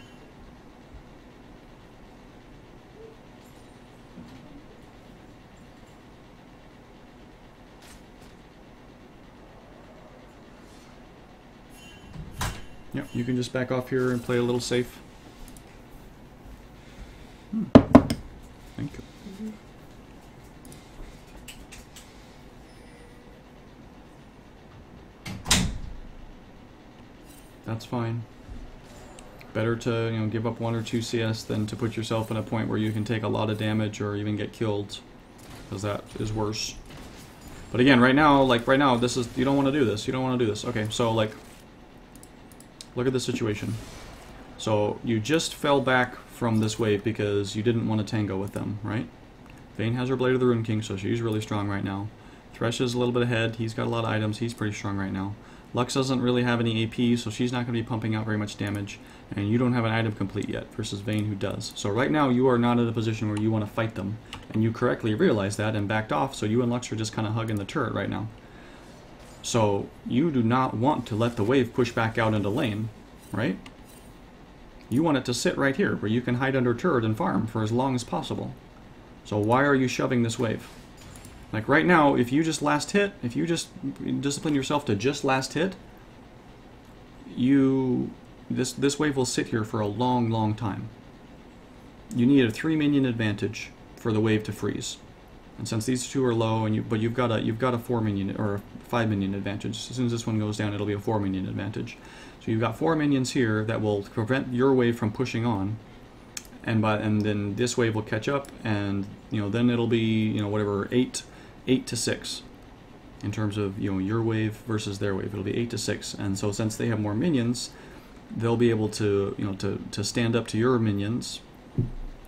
Yep, you can just back off here and play a little safe. Thank you. That's fine. Better to, give up 1 or 2 CS than to put yourself in a point where you can take a lot of damage or even get killed, because that is worse. But again, right now, this is, you don't want to do this. You don't want to do this. Okay, so look at the situation. So you just fell back from this wave because you didn't want to tango with them, right? Vayne has her Blade of the Rune King, so she's really strong right now. Thresh is a little bit ahead. He's got a lot of items. He's pretty strong right now. Lux doesn't really have any AP, so she's not going to be pumping out very much damage. And you don't have an item complete yet versus Vayne, who does. So right now you are not in a position where you want to fight them. And you correctly realized that and backed off, so you and Lux are just kind of hugging the turret right now. So you do not want to let the wave push back out into lane, right? You want it to sit right here where you can hide under turret and farm for as long as possible. So why are you shoving this wave? Like right now, if you just last hit, if you just discipline yourself to just last hit, this wave will sit here for a long, long time. You need a 3 minion advantage for the wave to freeze. And since these 2 are low, but you've got a 4 minion or a 5 minion advantage. As soon as this one goes down, it'll be a 4 minion advantage. So you've got 4 minions here that will prevent your wave from pushing on, and then this wave will catch up, and then it'll be whatever 8 to 6, in terms of, you know, your wave versus their wave. It'll be 8 to 6, and so since they have more minions, they'll be able to, you know, to stand up to your minions.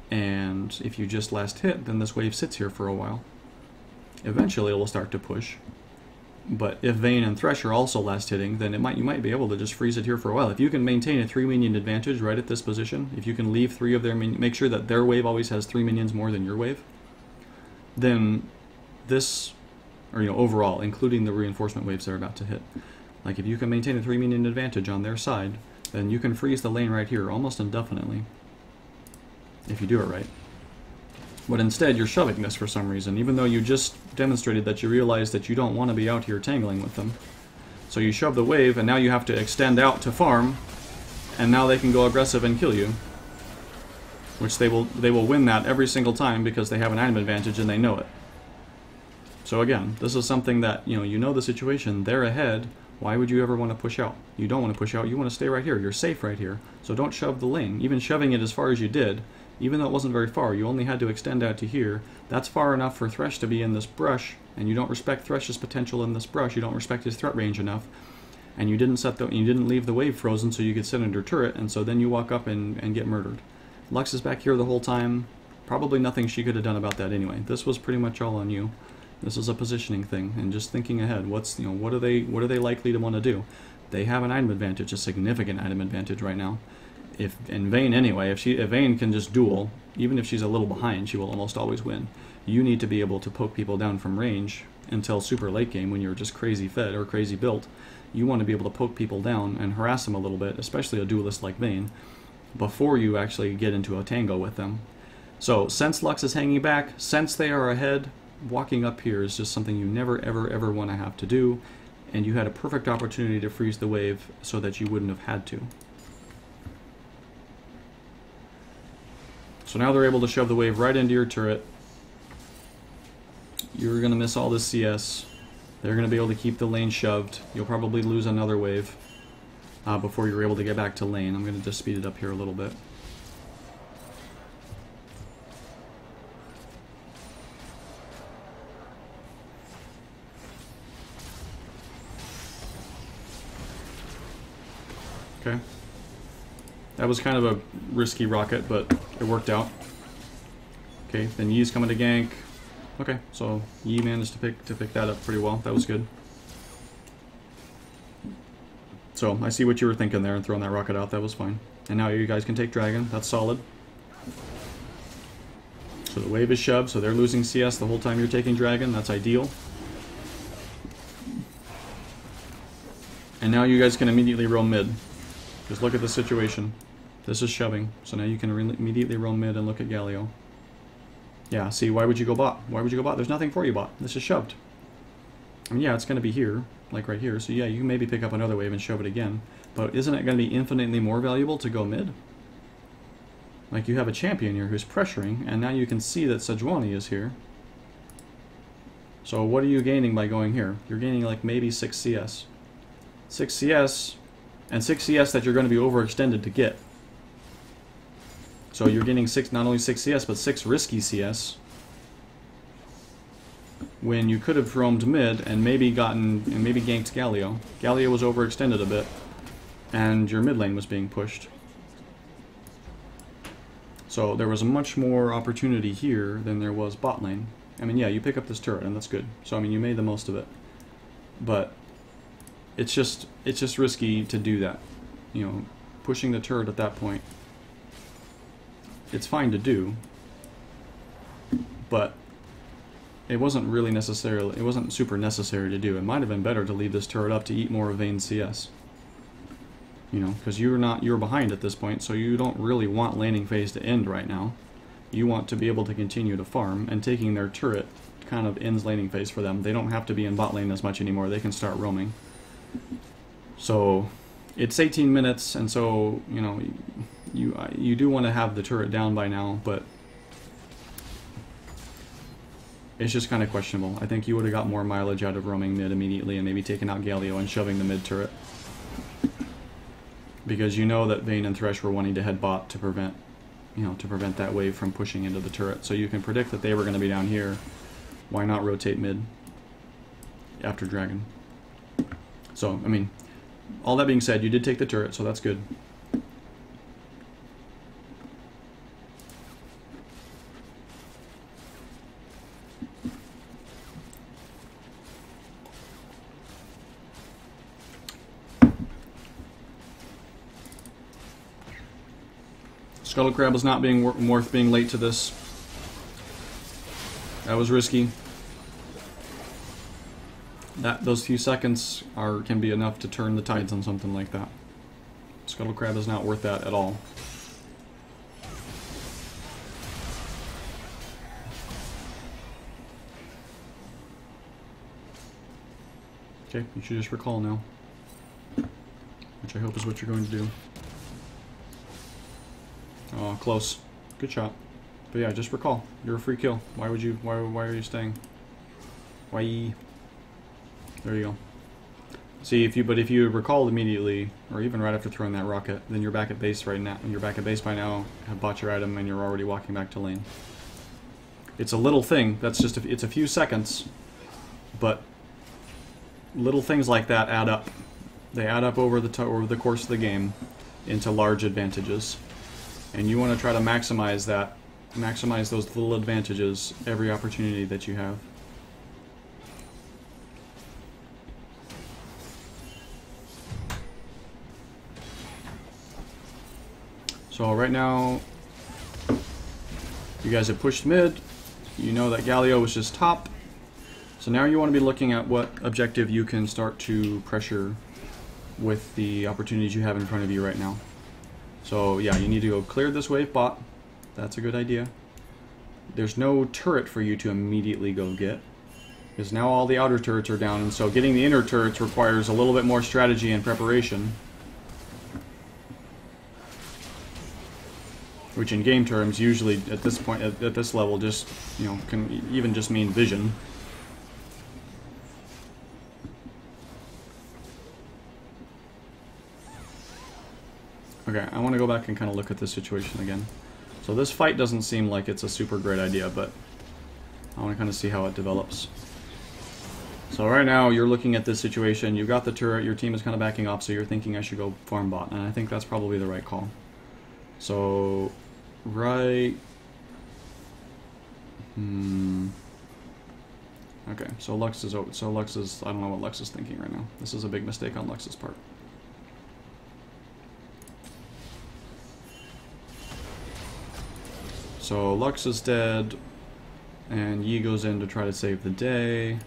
And if you just last hit, then this wave sits here for a while. Eventually, it will start to push. But if Vayne and Thresh are also last hitting, then you might be able to just freeze it here for a while. If you can maintain a 3 minion advantage right at this position, if you can leave 3 of their minions, make sure that their wave always has 3 minions more than your wave, then this, or, you know, overall, including the reinforcement waves they're about to hit, like if you can maintain a 3 minion advantage on their side, then you can freeze the lane right here almost indefinitely, if you do it right. But instead, you're shoving this for some reason, even though you just demonstrated that you realize that you don't want to be out here tangling with them. So you shove the wave, and now you have to extend out to farm, and now they can go aggressive and kill you. Which they will win that every single time because they have an item advantage and they know it. So again, this is something that, you know the situation, they're ahead. Why would you ever want to push out? You don't want to push out, you want to stay right here. You're safe right here. So don't shove the lane. Even shoving it as far as you did, even though it wasn't very far, you only had to extend out to here. That's far enough for Thresh to be in this brush, and you don't respect Thresh's potential in this brush. You don't respect his threat range enough, and you didn't leave the wave frozen so you could sit under turret, and so then you walk up and get murdered. Lux is back here the whole time. Probably nothing she could have done about that anyway. This was pretty much all on you. This is a positioning thing, and just thinking ahead. What are they likely to want to do? They have an item advantage, a significant item advantage right now. If in Vayne anyway, if Vayne can just duel, even if she's a little behind, she will almost always win. You need to be able to poke people down from range until super late game when you're just crazy fed or crazy built. You want to be able to poke people down and harass them a little bit, especially a duelist like Vayne, before you actually get into a tango with them. So since Lux is hanging back, since they are ahead, walking up here is just something you never ever ever want to have to do, and you had a perfect opportunity to freeze the wave so that you wouldn't have had to. So now they're able to shove the wave right into your turret. You're going to miss all this CS. They're going to be able to keep the lane shoved. You'll probably lose another wave before you're able to get back to lane. I'm going to just speed it up here a little bit. Okay. That was kind of a risky rocket, but it worked out. Okay, then Yi's coming to gank. Okay, so Yi managed to pick that up pretty well. That was good. So I see what you were thinking there and throwing that rocket out. That was fine. And now you guys can take dragon. That's solid. So the wave is shoved, so they're losing CS the whole time you're taking dragon. That's ideal. And now you guys can immediately roam mid. Just look at the situation. This is shoving, so now you can immediately roam mid and look at Galio. Yeah, see, why would you go bot? Why would you go bot? There's nothing for you bot. This is shoved. I mean, yeah, it's going to be here, like right here, so yeah, you can maybe pick up another wave and shove it again, but isn't it going to be infinitely more valuable to go mid? Like, you have a champion here who's pressuring, and now you can see that Sejuani is here. So what are you gaining by going here? You're gaining like maybe 6 CS. 6 CS, and 6 CS that you're going to be overextended to get. So you're getting not only 6 CS, but 6 risky CS. When you could have roamed mid and maybe ganked Galio. Galio was overextended a bit, and your mid lane was being pushed. So there was much more opportunity here than there was bot lane. I mean, yeah, you pick up this turret, and that's good. So I mean, you made the most of it. But it's just risky to do that. You know, pushing the turret at that point. It's fine to do, but it wasn't really necessarily, it wasn't super necessary to do. It might have been better to leave this turret up to eat more of Vayne's CS. You know, because you're behind at this point, so you don't really want laning phase to end right now. You want to be able to continue to farm, and taking their turret kind of ends laning phase for them. They don't have to be in bot lane as much anymore. They can start roaming. So it's 18 minutes, and so, you know, you do want to have the turret down by now, but it's just kind of questionable. I think you would have got more mileage out of roaming mid immediately and maybe taking out Galio and shoving the mid turret. Because you know that Vayne and Thresh were wanting to head bot to prevent, that wave from pushing into the turret. So you can predict that they were going to be down here. Why not rotate mid? after dragon. So, I mean, all that being said, you did take the turret, so that's good. Scuttle Crab was not being worth being late to this. That was risky. Those few seconds can be enough to turn the tides on something like that. Scuttle Crab is not worth that at all. Okay, you should just recall now. Which I hope is what you're going to do. Oh, close. Good shot. But yeah, just recall. You're a free kill. Why would you? Why are you staying? Why? There you go. See, if you recalled immediately, or even right after throwing that rocket, then you're back at base right now. You're back at base by now. Have bought your item, and you're already walking back to lane. It's a little thing. That's just it's a few seconds, but little things like that add up. They add up over the course of the game into large advantages. And you want to try to maximize that, maximize those little advantages every opportunity that you have. So right now, you guys have pushed mid. You know that Galio was just top. So now you want to be looking at what objective you can start to pressure with the opportunities you have in front of you right now. So yeah, you need to go clear this wave bot. That's a good idea. There's no turret for you to immediately go get, because now all the outer turrets are down, and so getting the inner turrets requires a little bit more strategy and preparation. Which in game terms, usually at this point, at this level, just, you know, can even just mean vision. Okay, I want to go back and kind of look at this situation again. So this fight doesn't seem like it's a super great idea, but I want to kind of see how it develops. So right now, you're looking at this situation, you've got the turret, your team is kind of backing off, so you're thinking I should go farm bot, and I think that's probably the right call. So, right... Okay, so Lux is... I don't know what Lux is thinking right now. This is a big mistake on Lux's part. So Lux is dead, and Yi goes in to try to save the day.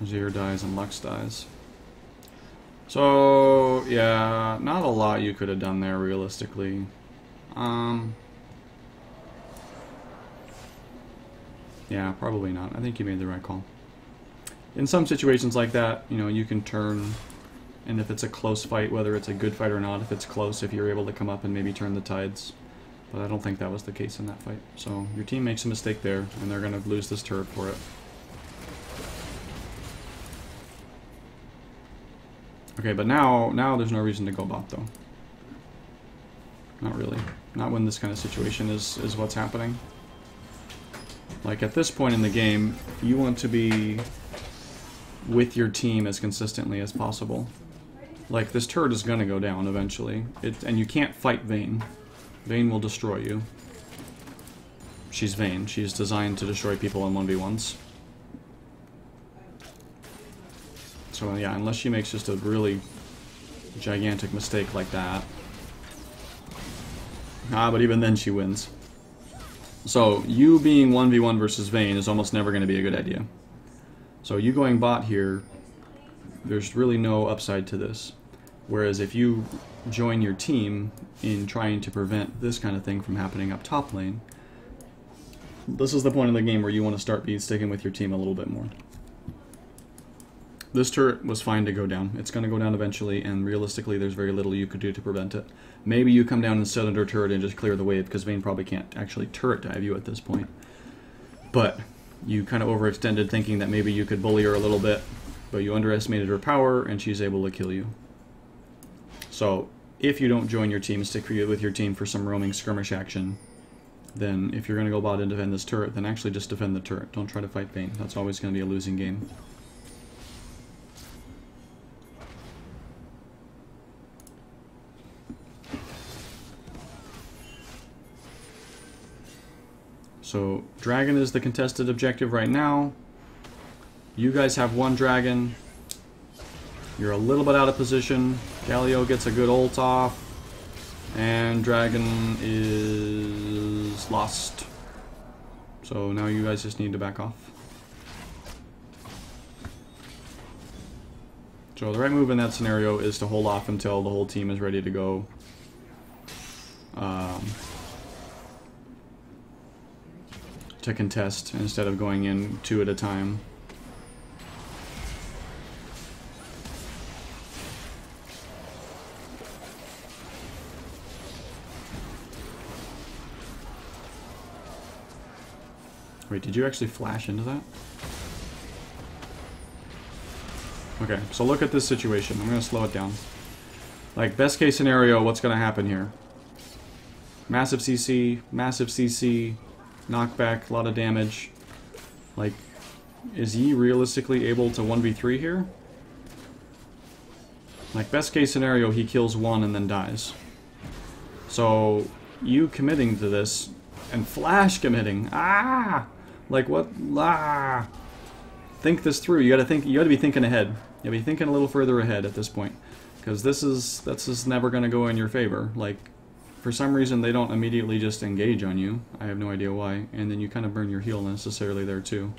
Azir dies and Lux dies. So, yeah, not a lot you could have done there, realistically. Yeah, probably not. I think you made the right call. In some situations like that, you know, you can turn, and if it's a close fight, whether it's a good fight or not, if it's close, if you're able to come up and maybe turn the tides. But I don't think that was the case in that fight. So your team makes a mistake there, and they're going to lose this turret for it. Okay, but now there's no reason to go bot, though. Not really. Not when this kind of situation is what's happening. Like, at this point in the game, you want to be with your team as consistently as possible. Like, this turret is going to go down eventually. And you can't fight Vayne. Vayne will destroy you. She's Vayne. She's designed to destroy people in 1v1s. So, yeah, unless she makes just a really gigantic mistake like that. But even then she wins. So, you being 1v1 versus Vayne is almost never going to be a good idea. So, you going bot here, there's really no upside to this. Whereas if you join your team in trying to prevent this kind of thing from happening up top lane, this is the point in the game where you want to start sticking with your team a little bit more. This turret was fine to go down. It's going to go down eventually, and realistically there's very little you could do to prevent it. Maybe you come down and sit under turret and just clear the wave, because Vayne probably can't actually turret dive you at this point. But You kind of overextended thinking that maybe you could bully her a little bit, but you underestimated her power, and she's able to kill you. So, if you don't join your team, stick with your team for some roaming skirmish action, then if you're going to go bot and defend this turret, then actually just defend the turret. Don't try to fight Vayne. That's always going to be a losing game. So, dragon is the contested objective right now. You guys have one dragon. You're a little bit out of position. Galio gets a good ult off. And dragon is lost. So now you guys just need to back off. So the right move in that scenario is to hold off until the whole team is ready to go. To contest instead of going in 2 at a time. Wait, did you actually flash into that? Okay, so look at this situation. I'm going to slow it down. Like, best case scenario, what's going to happen here? Massive CC, knockback, a lot of damage. Like, is Yi realistically able to 1v3 here? Like, best case scenario, he kills one and then dies. So, you committing to this, and Flash committing, like what, think this through. You gotta be thinking ahead. You gotta be thinking a little further ahead at this point. Because this is never gonna go in your favor. Like, for some reason, they don't immediately just engage on you. I have no idea why. And then you kind of burn your heal necessarily there, too.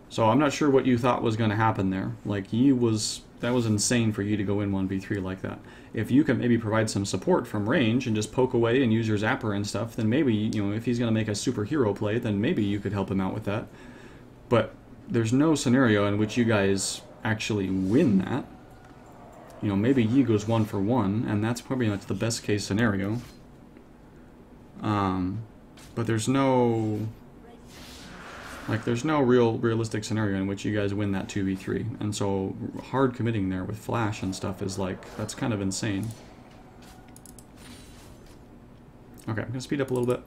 So I'm not sure what you thought was going to happen there. Like, that was insane for you to go in 1v3 like that. If you can maybe provide some support from range and just poke away and use your zapper and stuff, then maybe, you know, if he's going to make a superhero play, then maybe you could help him out with that. But there's no scenario in which you guys actually win that. You know, maybe Yi goes 1 for 1, and that's probably like the best case scenario. But there's no realistic scenario in which you guys win that 2v3. And so hard committing there with Flash and stuff is like, that's kind of insane. Okay, I'm gonna speed up a little bit.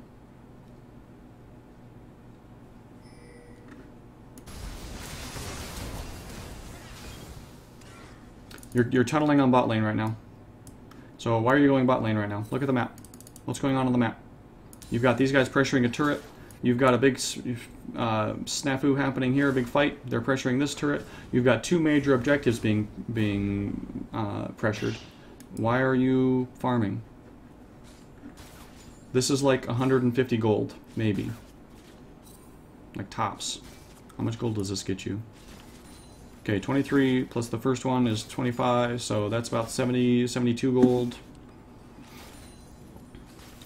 You're tunneling on bot lane right now. So why are you going bot lane right now? Look at the map. What's going on the map? You've got these guys pressuring a turret. You've got a big snafu happening here, a big fight. They're pressuring this turret. You've got 2 major objectives being pressured. Why are you farming? This is like 150 gold, maybe. Like tops. How much gold does this get you? Okay, 23 plus the first one is 25, so that's about 70, 72 gold.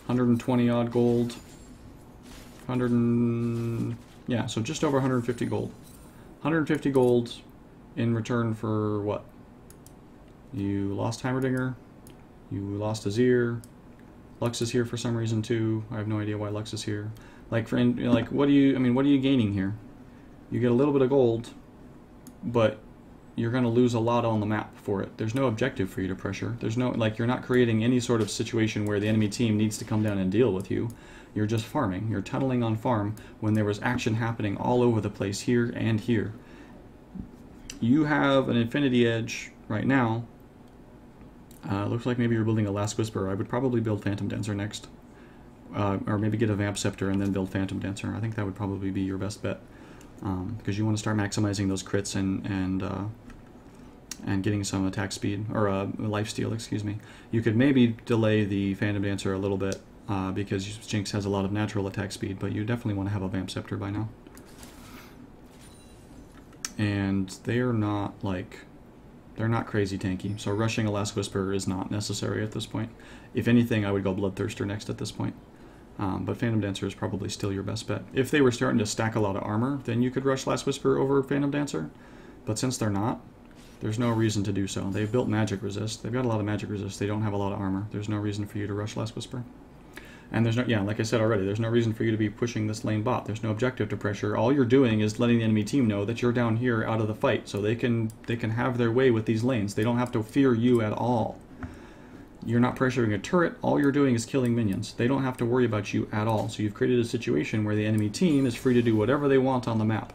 120 odd gold. Yeah, so just over 150 gold. 150 gold in return for what? You lost Heimerdinger. You lost Azir. Lux is here for some reason too. I have no idea why Lux is here. Like, what are you gaining here? You get a little bit of gold, but you're going to lose a lot on the map for it. There's no objective for you to pressure. There's no, like, you're not creating any sort of situation where the enemy team needs to come down and deal with you. You're just farming. You're tunneling on farm when there was action happening all over the place here and here. You have an Infinity Edge right now. Looks like maybe you're building a Last Whisper. I would probably build Phantom Dancer next. Or maybe get a Vamp Scepter and then build Phantom Dancer. I think that would probably be your best bet. Because you want to start maximizing those crits and getting some attack speed, or lifesteal, excuse me. You could maybe delay the Phantom Dancer a little bit, because Jinx has a lot of natural attack speed, but you definitely want to have a Vamp Scepter by now. And they're not, like, they're not crazy tanky, so rushing a Last Whisper is not necessary at this point. If anything, I would go Bloodthirster next at this point. But Phantom Dancer is probably still your best bet. If they were starting to stack a lot of armor, then you could rush Last Whisper over Phantom Dancer. But since they're not, there's no reason to do so. They've built magic resist. They've got a lot of magic resist. They don't have a lot of armor. There's no reason for you to rush Last Whisper. And there's no, yeah, like I said already, there's no reason for you to be pushing this lane bot. There's no objective to pressure. All you're doing is letting the enemy team know that you're down here out of the fight, so they can have their way with these lanes. They don't have to fear you at all. You're not pressuring a turret. All you're doing is killing minions. They don't have to worry about you at all. So you've created a situation where the enemy team is free to do whatever they want on the map.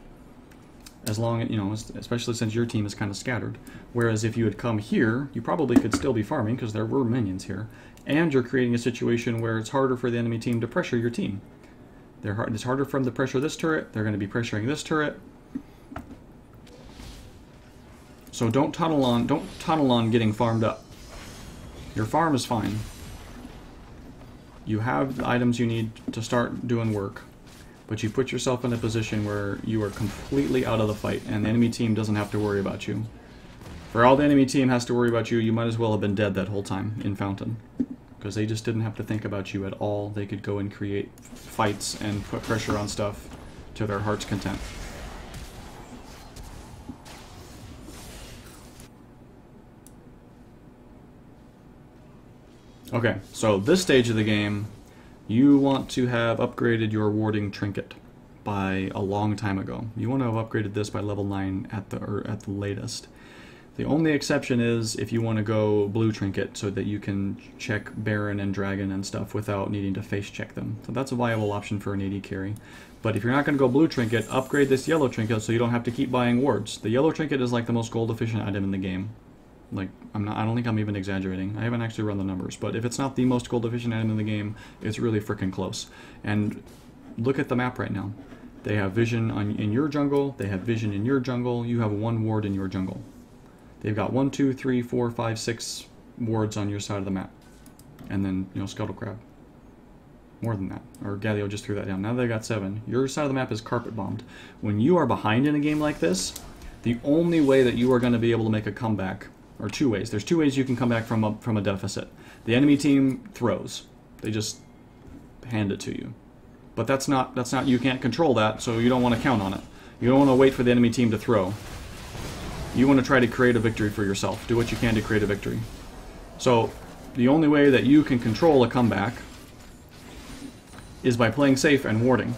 As long as, you know, especially since your team is kind of scattered. Whereas if you had come here, you probably could still be farming because there were minions here. And you're creating a situation where it's harder for the enemy team to pressure your team. It's harder for them to pressure this turret. They're going to be pressuring this turret. So don't tunnel on getting farmed up. Your farm is fine. You have the items you need to start doing work. But you put yourself in a position where you are completely out of the fight, and the enemy team doesn't have to worry about you. For all the enemy team has to worry about you, you might as well have been dead that whole time in Fountain. Because they just didn't have to think about you at all. They could go and create fights and put pressure on stuff to their heart's content. Okay, so this stage of the game, you want to have upgraded your warding trinket by a long time ago. You want to have upgraded this by level 9 at the latest. The only exception is if you want to go blue trinket so that you can check Baron and Dragon and stuff without needing to face check them. So that's a viable option for an AD carry. But if you're not going to go blue trinket, upgrade this yellow trinket so you don't have to keep buying wards. The yellow trinket is like the most gold efficient item in the game. Like, I don't think I'm even exaggerating. I haven't actually run the numbers, but if it's not the most gold efficient item in the game, it's really freaking close. And look at the map right now. They have vision in your jungle, they have vision in your jungle, you have one ward in your jungle. They've got 1, 2, 3, 4, 5, 6 wards on your side of the map. And then, you know, Scuttle Crab. More than that. Or Galio just threw that down. Now they got 7. Your side of the map is carpet bombed. When you are behind in a game like this, the only way that you are going to be able to make a comeback, or two ways. There's two ways you can come back from a deficit. The enemy team throws. They just hand it to you. But that's not you can't control that, so you don't want to count on it. You don't want to wait for the enemy team to throw. You want to try to create a victory for yourself. Do what you can to create a victory. So the only way that you can control a comeback is by playing safe and warding.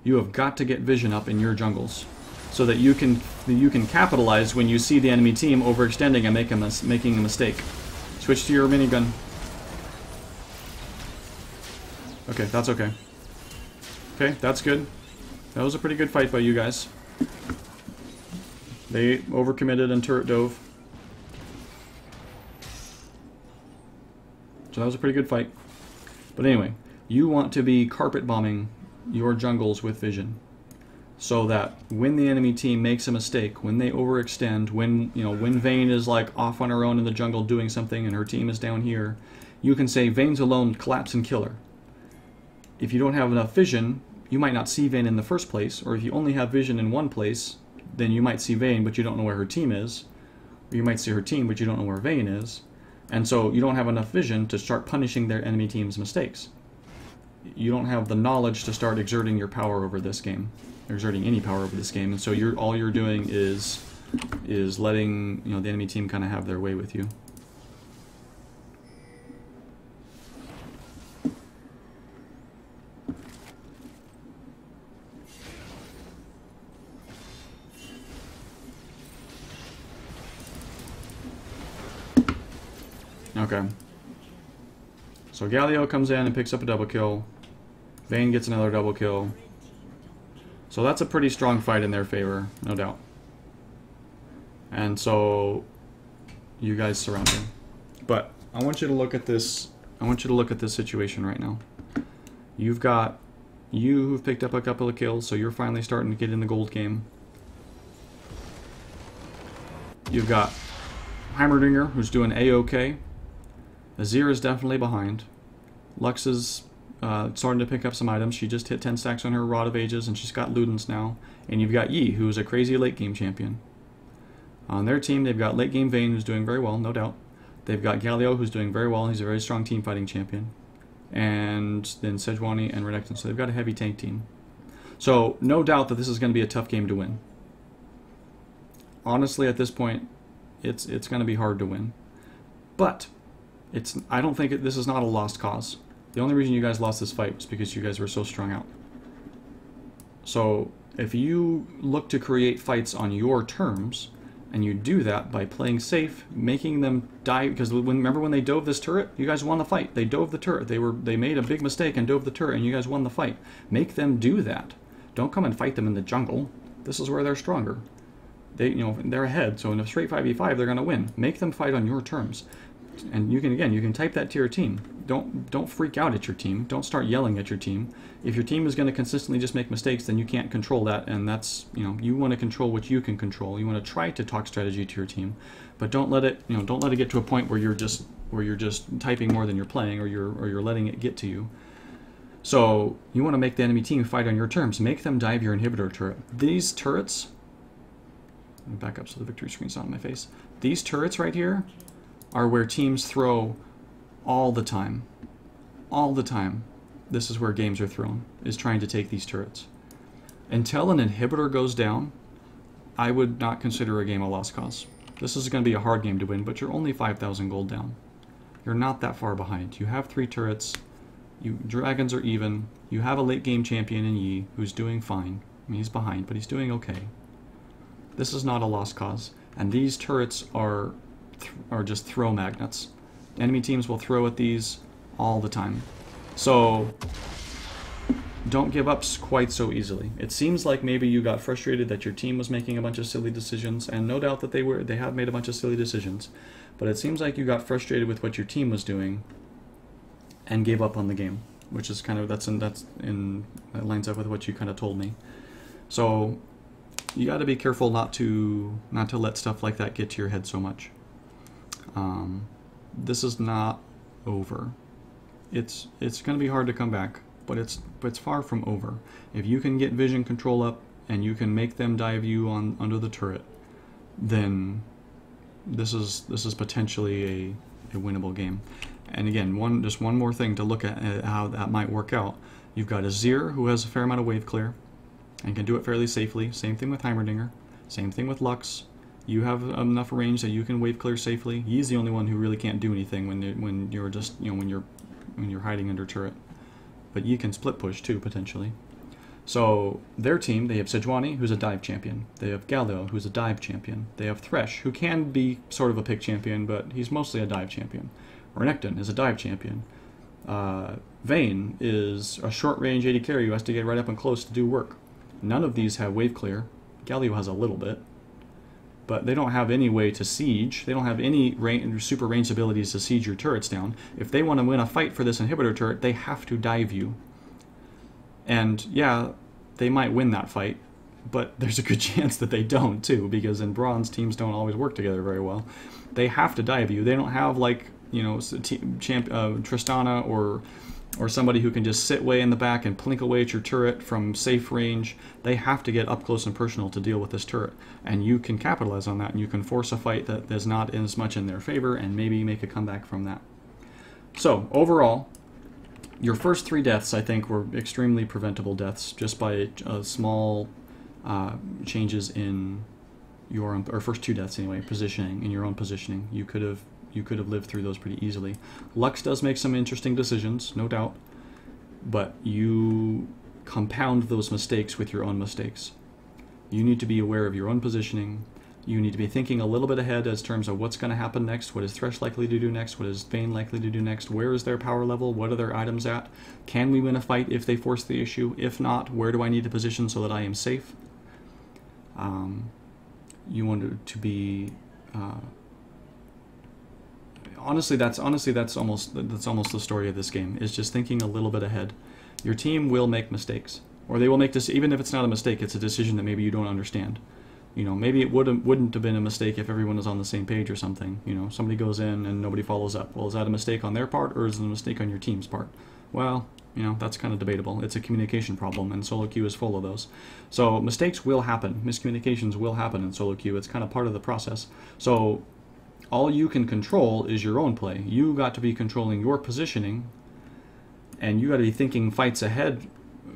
You have got to get vision up in your jungles, so that you can capitalize when you see the enemy team overextending and making a mistake. Switch to your minigun. Okay, that's okay. Okay, that's good. That was a pretty good fight by you guys. They overcommitted and turret dove. So that was a pretty good fight. But anyway, you want to be carpet bombing your jungles with vision, so that when the enemy team makes a mistake, when they overextend, when Vayne is like off on her own in the jungle doing something and her team is down here, you can say Vayne's alone, collapse and kill her. If you don't have enough vision, you might not see Vayne in the first place, or if you only have vision in one place, then you might see Vayne but you don't know where her team is, or you might see her team but you don't know where Vayne is, and so you don't have enough vision to start punishing their enemy team's mistakes. You don't have the knowledge to start exerting your power over this game. Exerting any power over this game, and so all you're doing is letting the enemy team kind of have their way with you. Okay. So Galio comes in and picks up a double kill. Vayne gets another double kill. So that's a pretty strong fight in their favor, no doubt. And so you guys surround him. But I want you to look at this. I want you to look at this situation right now. You've got who've picked up a couple of kills, so you're finally starting to get in the gold game. You've got Heimerdinger, who's doing A-OK. Azir is definitely behind. Lux is starting to pick up some items. She just hit 10 stacks on her Rod of Ages, and she's got Ludens now. And you've got Yi, who's a crazy late game champion. On their team, they've got late game Vayne, who's doing very well, no doubt. They've got Galio, who's doing very well. He's a very strong team fighting champion. And then Sejuani and Renekton. So they've got a heavy tank team. So no doubt that this is going to be a tough game to win. Honestly, at this point, it's going to be hard to win. But I don't think this is not a lost cause. The only reason you guys lost this fight was because you guys were so strung out. So if you look to create fights on your terms, and you do that by playing safe, making them die, because remember when they dove this turret, you guys won the fight. They dove the turret. They made a big mistake and dove the turret, and you guys won the fight. Make them do that. Don't come and fight them in the jungle. This is where they're stronger. They're ahead, so in a straight 5v5, they're going to win. Make them fight on your terms. And you can type that to your team. Don't freak out at your team. Don't start yelling at your team. If your team is going to consistently just make mistakes, then you can't control that, and that's, you want to control what you can control. You want to try to talk strategy to your team, but don't let it, don't let it get to a point where you're just typing more than you're playing, or you're letting it get to you. So you want to make the enemy team fight on your terms. Make them dive your inhibitor turret. These turrets, let me back up so the victory screen's not on my face. These turrets right here are where teams throw all the time. All the time. This is where games are thrown, is trying to take these turrets. Until an inhibitor goes down, I would not consider a game a lost cause. This is going to be a hard game to win, but you're only 5,000 gold down. You're not that far behind. You have 3 turrets. Dragons are even. You have a late game champion in Yi who's doing fine. I mean, he's behind, but he's doing okay. This is not a lost cause. And these turrets are just throw magnets. Enemy teams will throw at these all the time. So don't give up quite so easily. It seems like maybe you got frustrated that your team was making a bunch of silly decisions, and no doubt that they have made a bunch of silly decisions, but it seems like you got frustrated with what your team was doing and gave up on the game, which is kind of that lines up with what you kind of told me. So you got to be careful not to let stuff like that get to your head so much. This is not over. It's going to be hard to come back, but it's far from over. If you can get vision control up and you can make them dive you under the turret, then this is potentially a winnable game. And again, just one more thing to look at how that might work out. You've got Azir, who has a fair amount of wave clear and can do it fairly safely. Same thing with Heimerdinger. Same thing with Lux. You have enough range that you can wave clear safely. He's the only one who really can't do anything when you're hiding under turret. But you can split push too, potentially. So their team, they have Sejuani, who's a dive champion. They have Galio, who's a dive champion. They have Thresh, who can be sort of a pick champion, but he's mostly a dive champion. Renekton is a dive champion. Vayne is a short-range AD carry who has to get right up and close to do work. None of these have wave clear. Galio has a little bit, but they don't have any way to siege. They don't have any super range abilities to siege your turrets down. If they want to win a fight for this inhibitor turret, they have to dive you. And yeah, they might win that fight, but there's a good chance that they don't too, because in bronze, teams don't always work together very well. They have to dive you. They don't have, like, Tristana or somebody who can just sit way in the back and plink away at your turret from safe range. They have to get up close and personal to deal with this turret, and you can capitalize on that, and you can force a fight that is not as much in their favor and maybe make a comeback from that. So overall, your first 3 deaths, I think, were extremely preventable deaths just by small changes in your own, or first 2 deaths anyway, positioning, in your own positioning. You could have lived through those pretty easily. Lux does make some interesting decisions, no doubt, but you compound those mistakes with your own mistakes. You need to be aware of your own positioning. You need to be thinking a little bit ahead as terms of what's going to happen next. What is Thresh likely to do next? What is Vayne likely to do next? Where is their power level? What are their items at? Can we win a fight if they force the issue? If not, where do I need to position so that I am safe? You want to be... Honestly, that's almost the story of this game, is just thinking a little bit ahead. Your team will make mistakes, or they will make this, even if it's not a mistake, it's a decision that maybe you don't understand. Maybe it wouldn't have been a mistake if everyone is on the same page or something. Somebody goes in and nobody follows up. Well, is that a mistake on their part, or is it a mistake on your team's part? Well, that's kind of debatable. It's a communication problem, and solo queue is full of those. So mistakes will happen. Miscommunications will happen in solo queue. It's kind of part of the process. So all you can control is your own play. You got to be controlling your positioning, and you got to be thinking fights ahead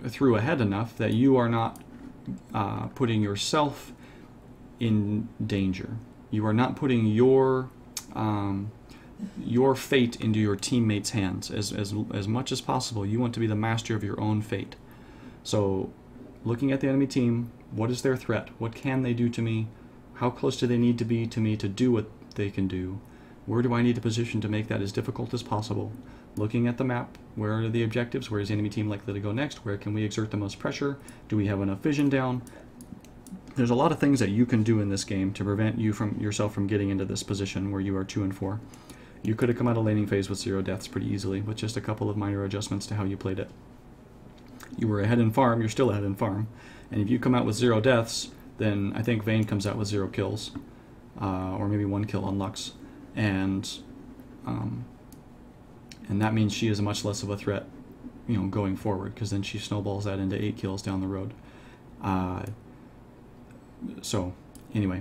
enough that you are not putting yourself in danger. You are not putting your your fate into your teammates' hands as much as possible. You want to be the master of your own fate. So looking at the enemy team, what is their threat? What can they do to me? How close do they need to be to me to do what they can do? Where do I need to position to make that as difficult as possible? Looking at the map, where are the objectives? Where is the enemy team likely to go next? Where can we exert the most pressure? Do we have enough vision down? There's a lot of things that you can do in this game to prevent yourself from getting into this position where you are 2 and 4. You could have come out of laning phase with 0 deaths pretty easily with just a couple of minor adjustments to how you played it. You were ahead in farm, you're still ahead in farm. And if you come out with 0 deaths, then I think Vayne comes out with 0 kills. Or maybe 1 kill on Lux. And that means she is much less of a threat, you know, going forward, because then she snowballs that into 8 kills down the road. So, anyway,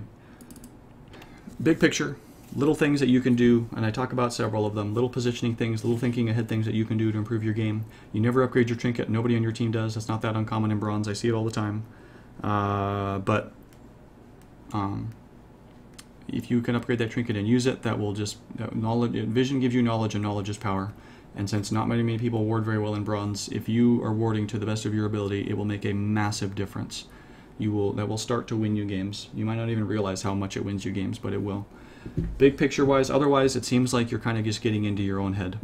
big picture, little things that you can do, and I talk about several of them, little positioning things, little thinking ahead things that you can do to improve your game. You never upgrade your trinket, nobody on your team does, that's not that uncommon in bronze, I see it all the time. If you can upgrade that trinket and use it, that will just, vision gives you knowledge, and knowledge is power. And since not many people ward very well in bronze, if you are warding to the best of your ability, it will make a massive difference. That will start to win you games. You might not even realize how much it wins you games, but it will. Big picture wise, otherwise it seems like you're kind of just getting into your own head.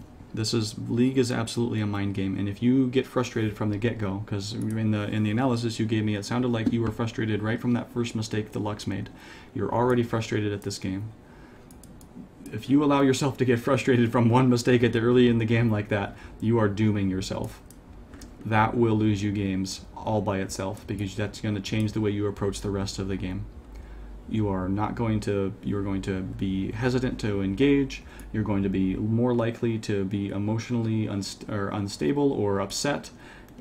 League is absolutely a mind game, and if you get frustrated from the get-go, because in the analysis you gave me, it sounded like you were frustrated right from that first mistake the Lux made. You're already frustrated at this game. If you allow yourself to get frustrated from one mistake early in the game like that, you are dooming yourself. That will lose you games all by itself, because that's going to change the way you approach the rest of the game. You're going to be hesitant to engage, you're going to be more likely to be emotionally unstable or upset,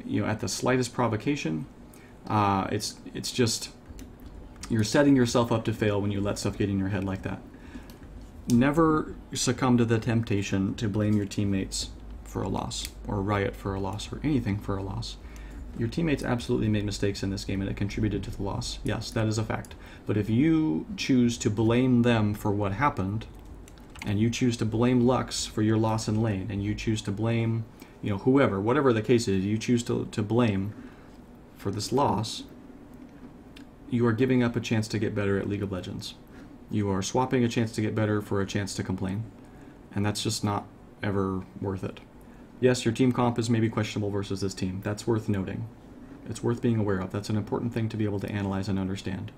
you know, at the slightest provocation. It's just, you're setting yourself up to fail when you let stuff get in your head like that. Never succumb to the temptation to blame your teammates for a loss, or Riot for a loss, or anything for a loss. Your teammates absolutely made mistakes in this game and it contributed to the loss. Yes, that is a fact. But if you choose to blame them for what happened, and you choose to blame Lux for your loss in lane, and you choose to blame, you know, whoever, whatever the case is, you choose to blame for this loss, you are giving up a chance to get better at League of Legends. You are swapping a chance to get better for a chance to complain. And that's just not ever worth it. Yes, your team comp is maybe questionable versus this team. That's worth noting. It's worth being aware of. That's an important thing to be able to analyze and understand.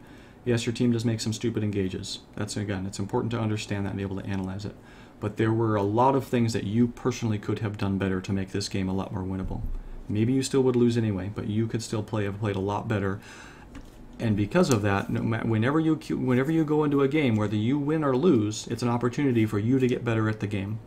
Yes, your team does make some stupid engages. That's, again, it's important to understand that and be able to analyze it. But there were a lot of things that you personally could have done better to make this game a lot more winnable. Maybe you still would lose anyway, but you could still have played a lot better. And because of that, whenever you go into a game, whether you win or lose, it's an opportunity for you to get better at the game.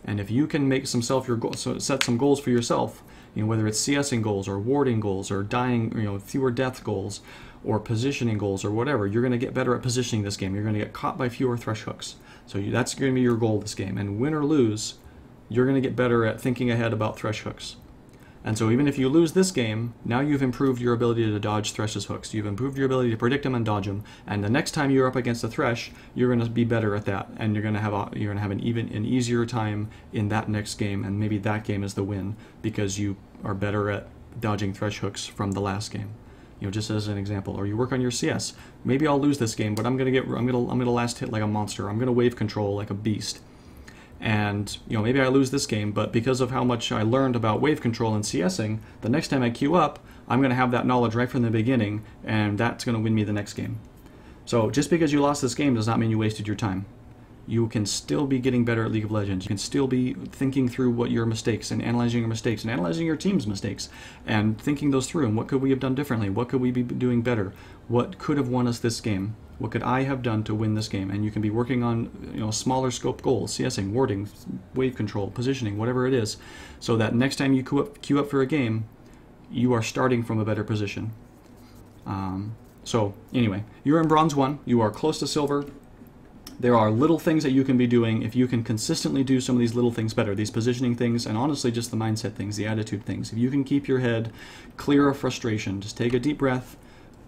And if you can make set some goals for yourself, you know, whether it's CSing goals or warding goals or dying, you know, fewer death goals or positioning goals or whatever, you're going to get better at positioning this game. You're going to get caught by fewer thresh hooks. So that's going to be your goal this game. And win or lose, you're going to get better at thinking ahead about thresh hooks. And so even if you lose this game, now you've improved your ability to dodge Thresh's hooks. You've improved your ability to predict them and dodge them. And the next time you're up against a Thresh, you're going to be better at that. And you're going to have an easier time in that next game. And maybe that game is the win because you are better at dodging Thresh hooks from the last game. You know, just as an example. Or you work on your CS. Maybe I'll lose this game, but I'm gonna last hit like a monster. I'm gonna wave control like a beast. And, you know, maybe I lose this game, but because of how much I learned about wave control and CSing, the next time I queue up, I'm going to have that knowledge right from the beginning, and that's going to win me the next game. So just because you lost this game does not mean you wasted your time. You can still be getting better at League of Legends. You can still be thinking through what your mistakes and analyzing your team's mistakes and thinking those through and what could we have done differently? What could we be doing better? What could have won us this game? What could I have done to win this game? And you can be working on, you know, smaller scope goals, CSing, warding, wave control, positioning, whatever it is, so that next time you queue up for a game, you are starting from a better position. So anyway, you're in Bronze 1, you are close to Silver. There are little things that you can be doing if you can consistently do some of these little things better, these positioning things, and honestly just the mindset things, the attitude things. If you can keep your head clear of frustration, just take a deep breath.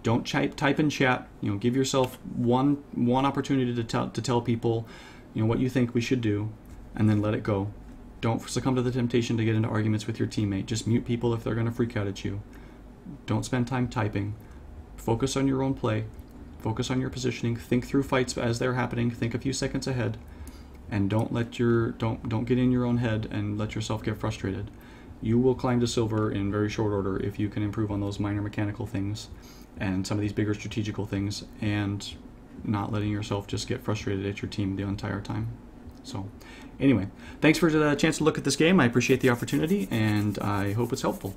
Don't type in chat. You know, give yourself one opportunity to tell people, you know, what you think we should do, and then let it go. Don't succumb to the temptation to get into arguments with your teammate. Just mute people if they're going to freak out at you. Don't spend time typing. Focus on your own play. Focus on your positioning. Think through fights as they're happening. Think a few seconds ahead, and don't get in your own head and let yourself get frustrated. You will climb to silver in very short order if you can improve on those minor mechanical things and some of these bigger strategical things, and not letting yourself just get frustrated at your team the entire time. So anyway, thanks for the chance to look at this game. I appreciate the opportunity, and I hope it's helpful.